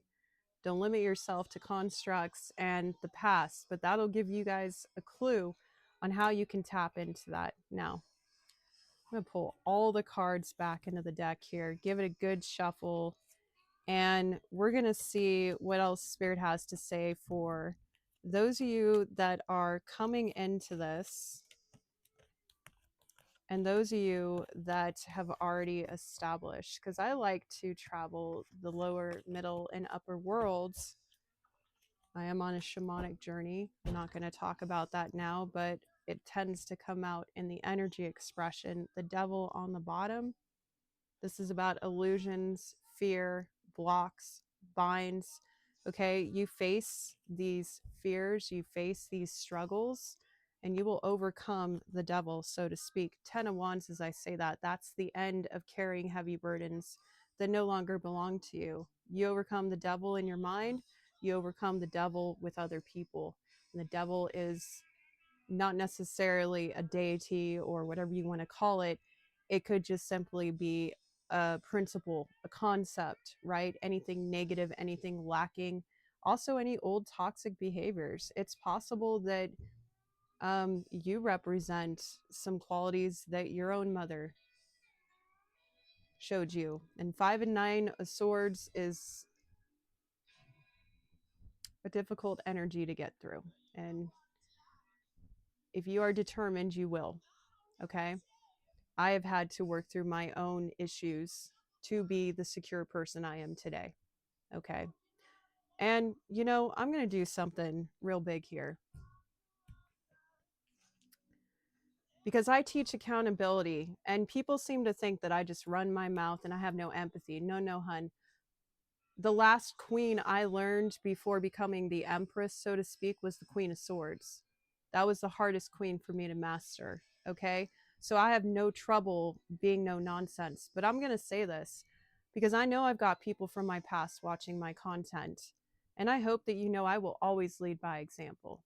Don't limit yourself to constructs and the past, but that'll give you guys a clue on how you can tap into that. Now, I'm going to pull all the cards back into the deck here, give it a good shuffle, and we're going to see what else Spirit has to say for those of you that are coming into this, and those of you that have already established, because I like to travel the lower, middle, and upper worlds. I am on a shamanic journey. I'm not going to talk about that now, but it tends to come out in the energy expression. The devil on the bottom. This is about illusions, fear, blocks, binds. Okay, you face these fears, you face these struggles, and you will overcome the devil, so to speak. 10 of Wands, as I say that, that's the end of carrying heavy burdens that no longer belong to you. You overcome the devil in your mind, you overcome the devil with other people. And the devil is not necessarily a deity or whatever you want to call it. It could just simply be a principle, a concept, right? Anything negative, anything lacking. Also, any old toxic behaviors. It's possible that you represent some qualities that your own mother showed you. And 5 and 9 of Swords is a difficult energy to get through. And if you are determined, you will. Okay. I have had to work through my own issues to be the secure person I am today. Okay. And, you know, I'm going to do something real big here because I teach accountability, and people seem to think that I just run my mouth and I have no empathy. No, no, hun. The last queen I learned before becoming the empress, so to speak, was the Queen of Swords. That was the hardest queen for me to master. Okay. So I have no trouble being no nonsense, but I'm going to say this because I know I've got people from my past watching my content. And I hope that you know I will always lead by example.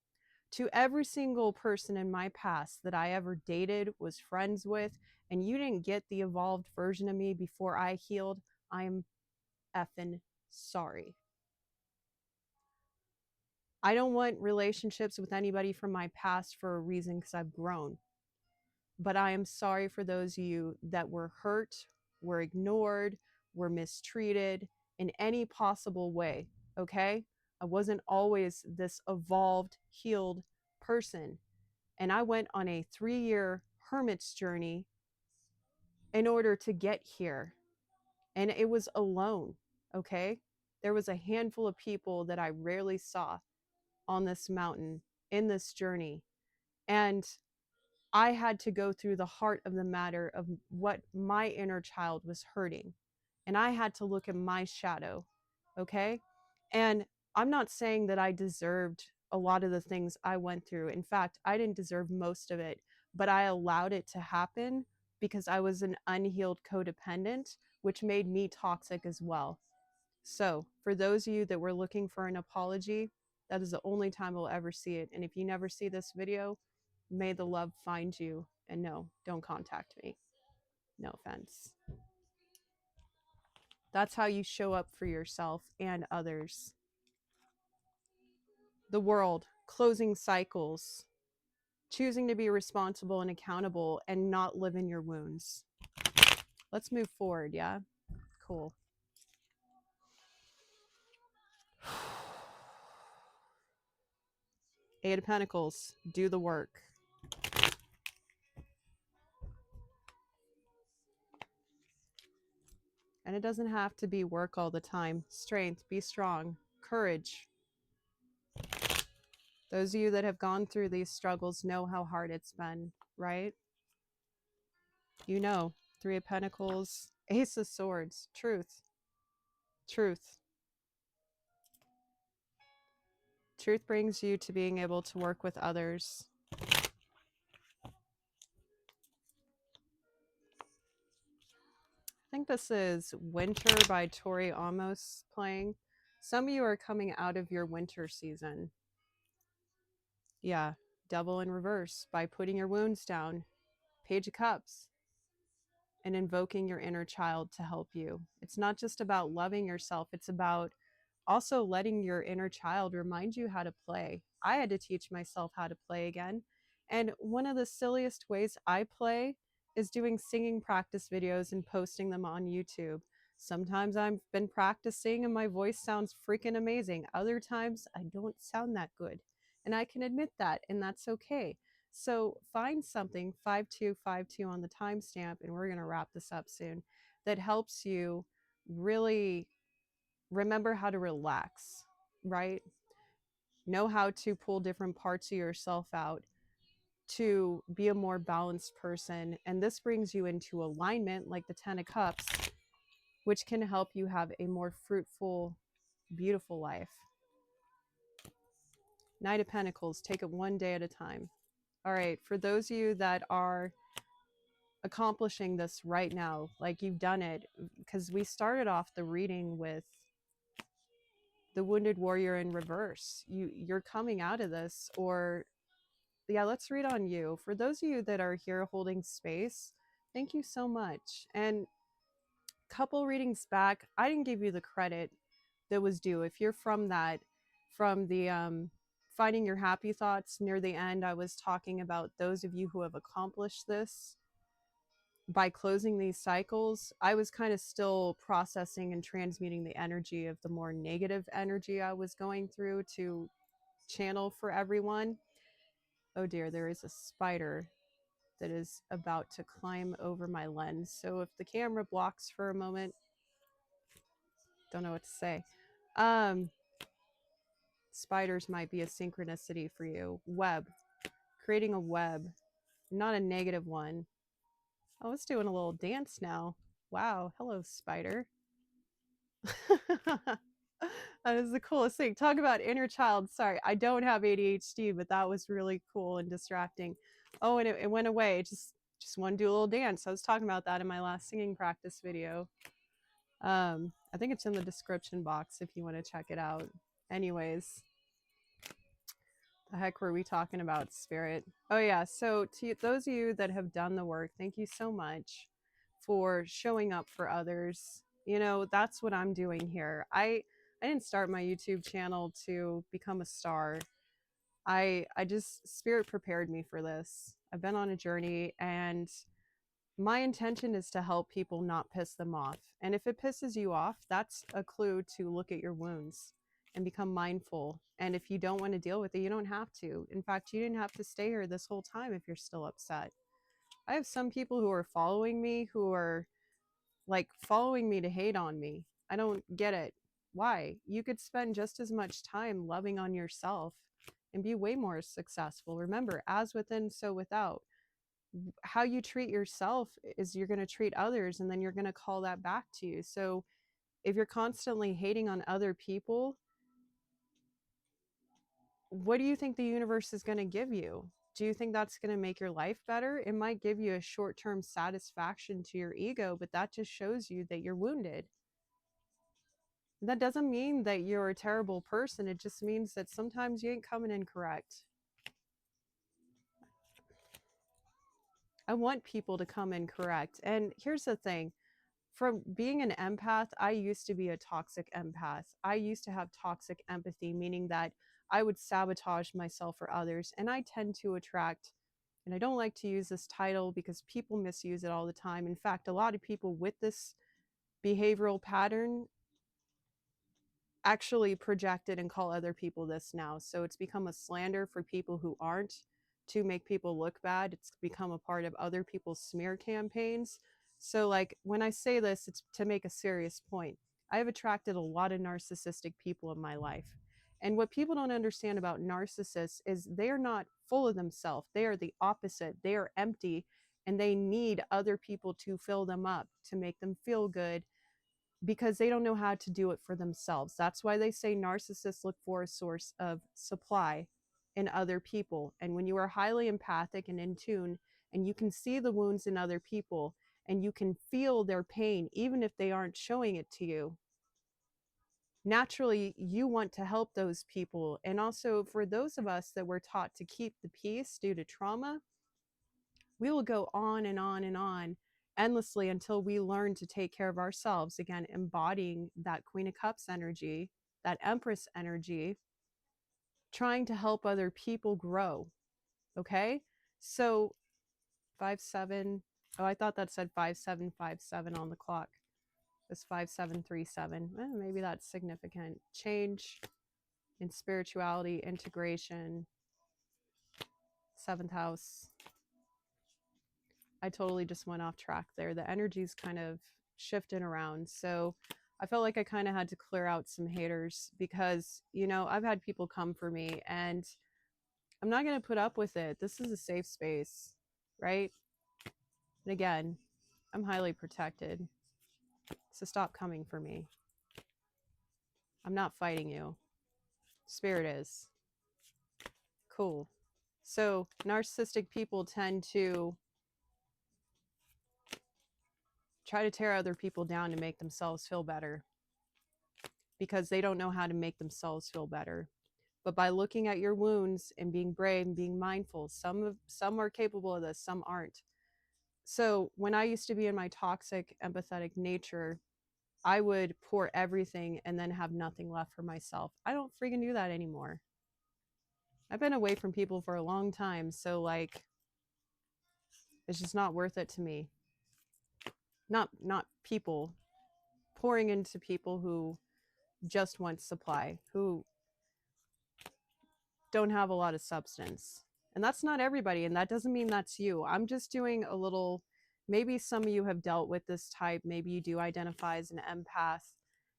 To every single person in my past that I ever dated, was friends with, and you didn't get the evolved version of me before I healed, I am effing sorry. I don't want relationships with anybody from my past for a reason because I've grown. But I am sorry for those of you that were hurt, were ignored, were mistreated in any possible way. Okay? I wasn't always this evolved, healed person. And I went on a 3-year hermit's journey in order to get here. And it was alone. Okay? There was a handful of people that I rarely saw on this mountain in this journey. And I had to go through the heart of the matter of what my inner child was hurting. And I had to look at my shadow. Okay. And I'm not saying that I deserved a lot of the things I went through. In fact, I didn't deserve most of it, but I allowed it to happen because I was an unhealed codependent, which made me toxic as well. So, for those of you that were looking for an apology, that is the only time we'll ever see it. And if you never see this video, may the love find you. And no, don't contact me. No offense. That's how you show up for yourself and others. The world, closing cycles, choosing to be responsible and accountable and not live in your wounds. Let's move forward, yeah? Cool. Eight of Pentacles, do the work. And it doesn't have to be work all the time. Strength, be strong. Courage. Those of you that have gone through these struggles know how hard it's been, right? You know, Three of Pentacles, Ace of Swords, truth. Truth. Truth brings you to being able to work with others. I think this is Winter by Tori Amos playing. Some of you are coming out of your winter season. Yeah, Devil in Reverse by putting your wounds down. Page of Cups. And invoking your inner child to help you. It's not just about loving yourself, it's about also letting your inner child remind you how to play. I had to teach myself how to play again. And one of the silliest ways I play is doing singing practice videos and posting them on YouTube. Sometimes I've been practicing and my voice sounds freaking amazing. Other times I don't sound that good. And I can admit that, and that's okay. So find something, 5252 on the timestamp, and we're going to wrap this up soon, that helps you really remember how to relax, right? Know how to pull different parts of yourself out to be a more balanced person. And this brings you into alignment, like the Ten of Cups, which can help you have a more fruitful, beautiful life. Knight of Pentacles, take it one day at a time. All right, for those of you that are accomplishing this right now, like you've done it, because we started off the reading with the Wounded Warrior in reverse. You're coming out of this, or yeah, let's read on you. For those of you that are here holding space, thank you so much. And couple readings back, I didn't give you the credit that was due. If you're from that, from the finding your happy thoughts near the end, I was talking about those of you who have accomplished this by closing these cycles. I was kind of still processing and transmuting the energy of the more negative energy I was going through to channel for everyone. Oh dear, there is a spider that is about to climb over my lens. So if the camera blocks for a moment, don't know what to say. Spiders might be a synchronicity for you. Web, creating a web, not a negative one. Oh, it's doing a little dance now. Wow, hello, spider. That is the coolest thing. Talk about inner child. Sorry, I don't have ADHD, but that was really cool and distracting. Oh, and it went away. Just want to do a little dance. I was talking about that in my last singing practice video. I think it's in the description box if you want to check it out. Anyways, the heck were we talking about, Spirit? Oh yeah, so to those of you that have done the work, thank you so much for showing up for others. You know, that's what I'm doing here. I didn't start my YouTube channel to become a star. I just, Spirit prepared me for this. I've been on a journey, and my intention is to help people not piss them off. And if it pisses you off, that's a clue to look at your wounds and become mindful. And if you don't want to deal with it, you don't have to. In fact, you didn't have to stay here this whole time if you're still upset. I have some people who are following me who are like following me to hate on me. I don't get it. Why? You could spend just as much time loving on yourself and be way more successful. Remember, as within, so without. How you treat yourself is you're going to treat others, and then you're going to call that back to you. So if you're constantly hating on other people, what do you think the universe is going to give you? Do you think that's going to make your life better? It might give you a short-term satisfaction to your ego, but that just shows you that you're wounded. That doesn't mean that you're a terrible person. It just means that sometimes you ain't coming in correct. I want people to come in correct. And here's the thing. From being an empath, I used to be a toxic empath. I used to have toxic empathy, meaning that I would sabotage myself for others. And I tend to attract And I don't like to use this title because people misuse it all the time. In fact, a lot of people with this behavioral pattern actually project it and call other people this now. So it's become a slander for people who aren't, to make people look bad. It's become a part of other people's smear campaigns. So, like, when I say this, it's to make a serious point. I have attracted a lot of narcissistic people in my life. And what people don't understand about narcissists is they are not full of themselves. They are the opposite. They are empty, and they need other people to fill them up, to make them feel good, because they don't know how to do it for themselves. That's why they say narcissists look for a source of supply in other people. And when you are highly empathic and in tune, and you can see the wounds in other people, and you can feel their pain, even if they aren't showing it to you, naturally you want to help those people. And also, for those of us that were taught to keep the peace due to trauma, we will go on and on and on endlessly until we learn to take care of ourselves. Again, embodying that Queen of Cups energy, that Empress energy, trying to help other people grow. Okay? So 5-7. Oh, I thought that said 5757 on the clock. It's 5737. Maybe that's significant. Change in spirituality, integration, seventh house. I totally just went off track there. The energy's kind of shifting around. So I felt like I kind of had to clear out some haters because, you know, I've had people come for me and I'm not going to put up with it. This is a safe space, right? And again, I'm highly protected. So stop coming for me. I'm not fighting you. Spirit is. Cool. So narcissistic people tend to try to tear other people down to make themselves feel better, because they don't know how to make themselves feel better. But by looking at your wounds and being brave and being mindful, some are capable of this, some aren't. So when I used to be in my toxic, empathetic nature, I would pour everything and then have nothing left for myself. I don't freaking do that anymore. I've been away from people for a long time, so like, it's just not worth it to me. Not people pouring into people who just want supply, who don't have a lot of substance. And that's not everybody, and that doesn't mean that's you. I'm just doing a little, maybe some of you have dealt with this type, maybe you do identify as an empath,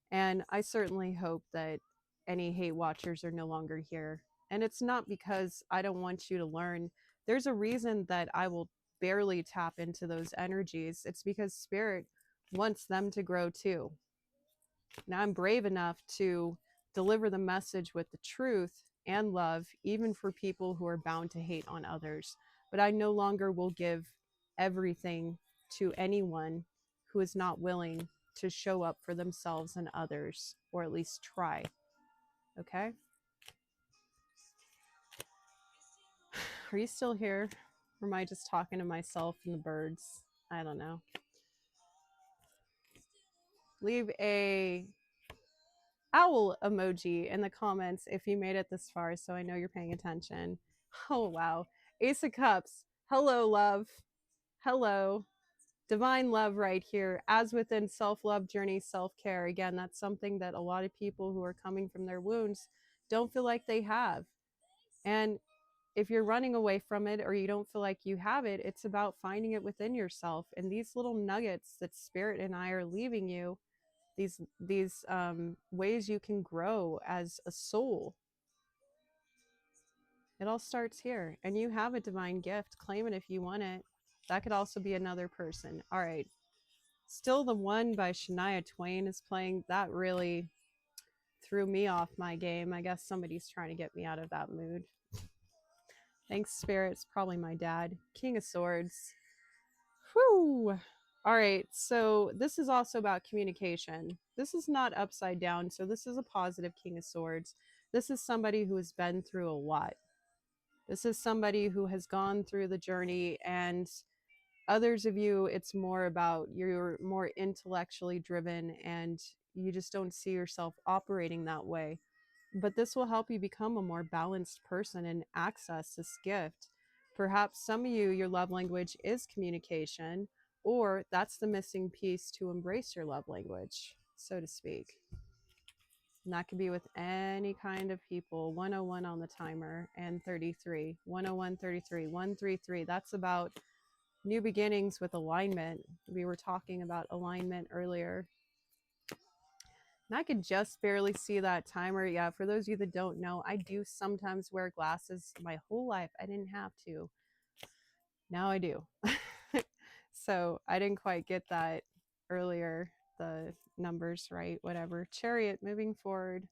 and I certainly hope that any hate watchers are no longer here. And it's not because I don't want you to learn. There's a reason that I will barely tap into those energies. It's because Spirit wants them to grow too. Now I'm brave enough to deliver the message with the truth and love, even for people who are bound to hate on others. But I no longer will give everything to anyone who is not willing to show up for themselves and others, or at least try. Okay? Are you still here? Or am I just talking to myself and the birds? I don't know. Leave a owl emoji in the comments if you made it this far, so I know you're paying attention. Oh, wow. Ace of Cups. Hello, love. Hello. Divine love right here. As within, self-love journey, self-care. Again, that's something that a lot of people who are coming from their wounds don't feel like they have. And if you're running away from it or you don't feel like you have it, it's about finding it within yourself. And these little nuggets that Spirit and I are leaving you, these ways you can grow as a soul, it all starts here. And you have a divine gift. Claim it if you want it. That could also be another person. All right. Still the One by Shania Twain is playing. That really threw me off my game. I guess somebody's trying to get me out of that mood. Thanks, Spirit. It's probably my dad. King of Swords. Whew. All right, so this is also about communication. This is not upside down, so this is a positive King of Swords. This is somebody who has been through a lot. This is somebody who has gone through the journey, and others of you, it's more about you're more intellectually driven and you just don't see yourself operating that way. But this will help you become a more balanced person and access this gift. Perhaps some of you, your love language is communication, or that's the missing piece to embrace your love language, so to speak. And that could be with any kind of people. 101 on the timer and 33. 101, 33, 133. That's about new beginnings with alignment. We were talking about alignment earlier. And I could just barely see that timer. Yeah, for those of you that don't know, I do sometimes wear glasses. My whole life, I didn't have to. Now I do. So I didn't quite get that earlier, the numbers right, whatever. Chariot, moving forward.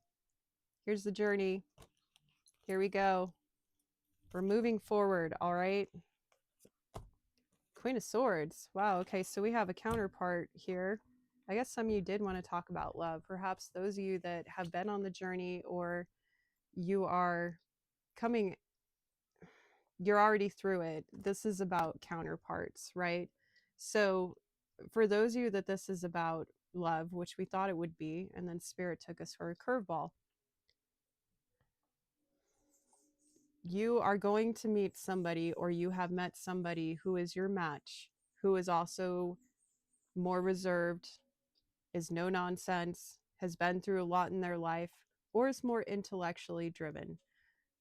Here's the journey. Here we go. We're moving forward, all right? Queen of Swords. Wow, okay, so we have a counterpart here. I guess some of you did want to talk about love. Perhaps those of you that have been on the journey, or you are coming, you're already through it. This is about counterparts, right? So for those of you that this is about love, which we thought it would be, and then Spirit took us for a curveball. You are going to meet somebody, or you have met somebody who is your match, who is also more reserved, is no nonsense, has been through a lot in their life, or is more intellectually driven.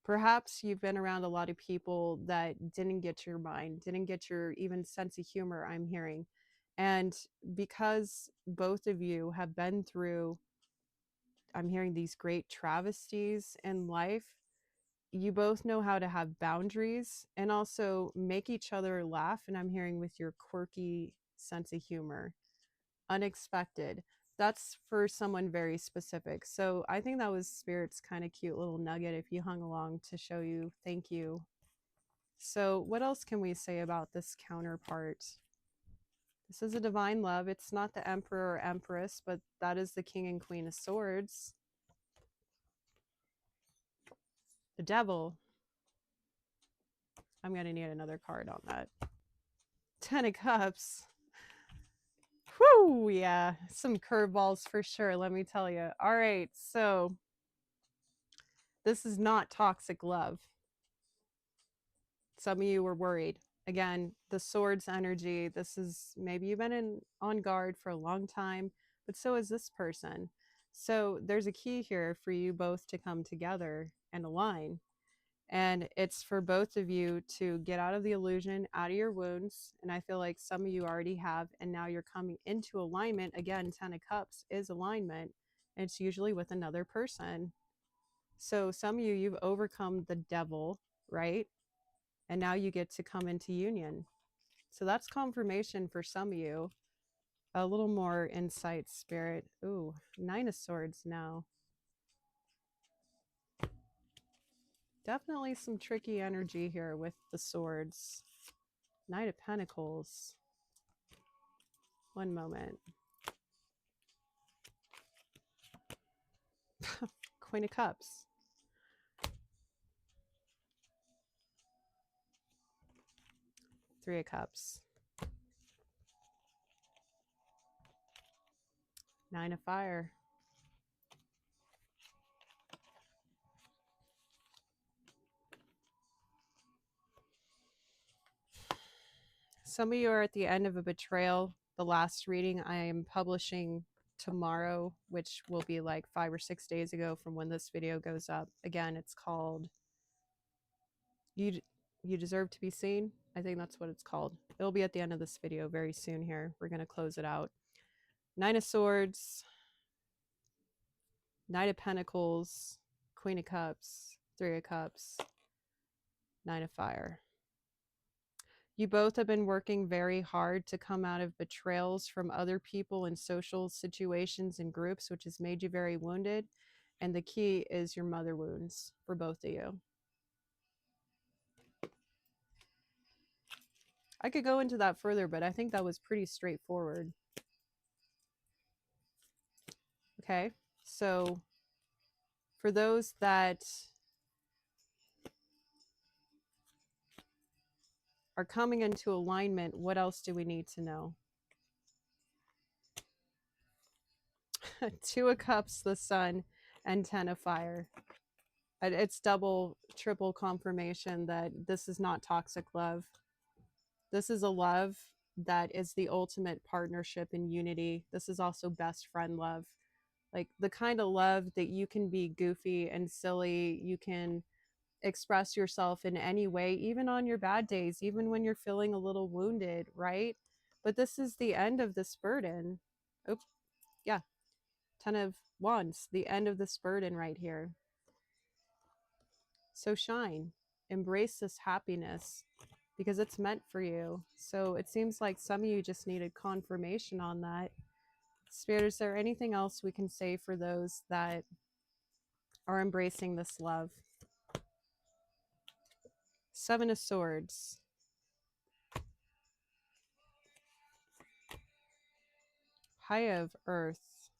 Perhaps you've been around a lot of people that didn't get your mind, didn't get your even sense of humor, I'm hearing. And because both of you have been through, I'm hearing, these great travesties in life, you both know how to have boundaries and also make each other laugh. And I'm hearing with your quirky sense of humor, unexpected. That's for someone very specific. So I think that was Spirit's kind of cute little nugget if you hung along to show you thank you. So what else can we say about this counterpart? This is a divine love. It's not the Emperor or Empress, but that is the King and Queen of Swords. The Devil. I'm going to need another card on that. 10 of Cups. Whoo, yeah, some curveballs for sure, let me tell you. All right, so this is not toxic love. Some of you were worried. Again, the Swords energy, this is, maybe you've been on guard for a long time, but so is this person. So there's a key here for you both to come together and align. And it's for both of you to get out of the illusion, out of your wounds. And I feel like some of you already have, and now you're coming into alignment. Again, 10 of Cups is alignment. And it's usually with another person. So some of you, you've overcome the devil, right? And now you get to come into union. So that's confirmation for some of you. A little more insight, Spirit. Ooh, 9 of Swords now. Definitely some tricky energy here with the swords. Knight of Pentacles. One moment. Queen of Cups. Three of Cups. Nine of Fire. Some of you are at the end of a betrayal. The last reading I am publishing tomorrow, which will be like 5 or 6 days ago from when this video goes up. Again, it's called You Deserve to Be Seen. I think that's what it's called. It'll be at the end of this video very soon here. We're going to close it out. 9 of Swords. Knight of Pentacles. Queen of Cups. 3 of Cups. 9 of Fire. You both have been working very hard to come out of betrayals from other people in social situations and groups, which has made you very wounded. And the key is your mother wounds for both of you. I could go into that further, but I think that was pretty straightforward. Okay, so for those that are coming into alignment, what else do we need to know? 2 of Cups, the Sun, and 10 of Fire. It's double, triple confirmation that this is not toxic love. This is a love that is the ultimate partnership and unity. This is also best friend love. Like the kind of love that you can be goofy and silly. You can express yourself in any way, even on your bad days, even when you're feeling a little wounded, right? But this is the end of this burden. Oh, yeah. 10 of Wands, the end of this burden right here. So shine, embrace this happiness because it's meant for you. So it seems like some of you just needed confirmation on that. Spirit, is there anything else we can say for those that are embracing this love? 7 of Swords. High of Earth.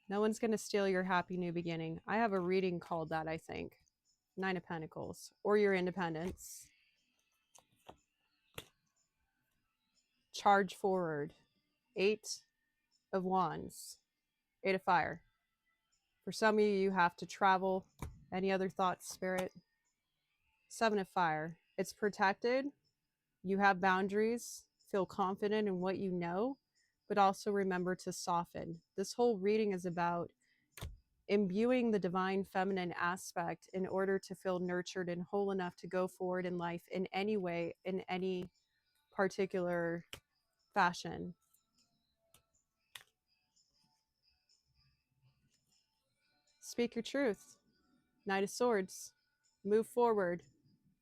No one's going to steal your happy new beginning. I have a reading called that, I think. 9 of Pentacles. Or your independence. Charge forward. 8 of Wands. 8 of Fire. For some of you, you have to travel. Any other thoughts, Spirit? 7 of Fire. It's protected. You have boundaries. Feel confident in what you know, but also remember to soften. This whole reading is about imbuing the divine feminine aspect in order to feel nurtured and whole enough to go forward in life in any way, in any particular fashion. Speak your truth. Knight of Swords. Move forward.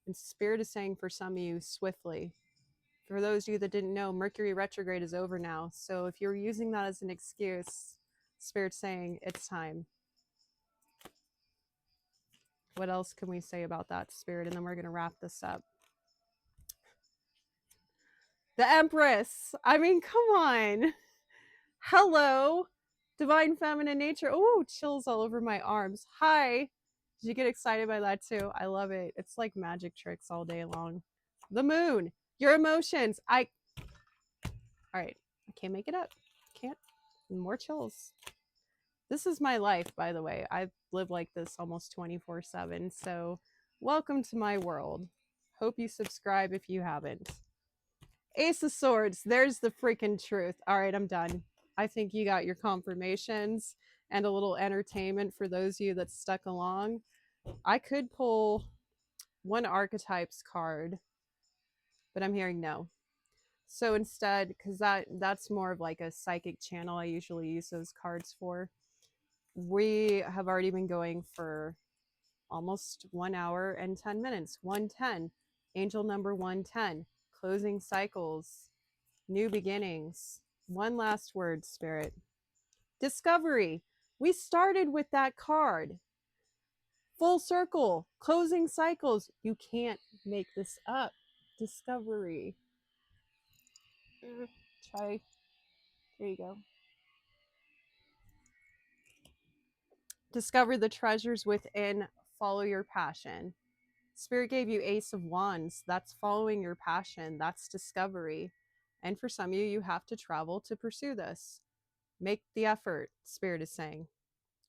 And Spirit is saying for some of you, swiftly. For those of you that didn't know, Mercury retrograde is over now. So if you're using that as an excuse, Spirit's saying it's time. What else can we say about that, Spirit? And then we're going to wrap this up. The Empress. I mean, come on. Hello. Divine feminine nature. Oh, chills all over my arms. Hi. Did you get excited by that too? I love it. It's like magic tricks all day long. The Moon. Your emotions. All right. I can't make it up. Can't. More chills. This is my life, by the way. I live like this almost 24/7. So welcome to my world. Hope you subscribe if you haven't. Ace of Swords. There's the freaking truth. All right, I'm done. I think you got your confirmations and a little entertainment for those of you that stuck along. I could pull one archetypes card, but I'm hearing no. So instead, because that's more of like a psychic channel I usually use those cards for, we have already been going for almost 1 hour and 10 minutes. 110. Angel number 110. Closing cycles. New beginnings. One last word, Spirit. Discovery. We started with that card. Full circle. Closing cycles. You can't make this up. Discovery. Try. There you go. Discover the treasures within. Follow your passion. Spirit gave you Ace of Wands. That's following your passion. That's discovery. And for some of you, you have to travel to pursue this. Make the effort, Spirit is saying.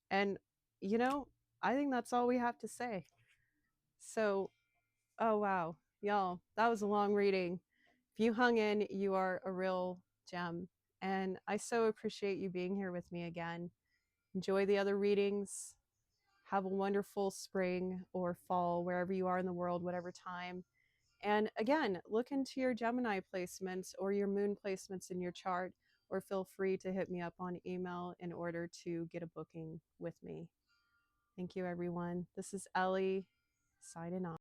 And, you know, I think that's all we have to say. So, oh, wow. Y'all, that was a long reading. If you hung in, you are a real gem. And I so appreciate you being here with me again. Enjoy the other readings. Have a wonderful spring or fall, wherever you are in the world, whatever time. And again, look into your Gemini placements or your moon placements in your chart, or feel free to hit me up on email in order to get a booking with me. Thank you, everyone. This is Ellie signing off.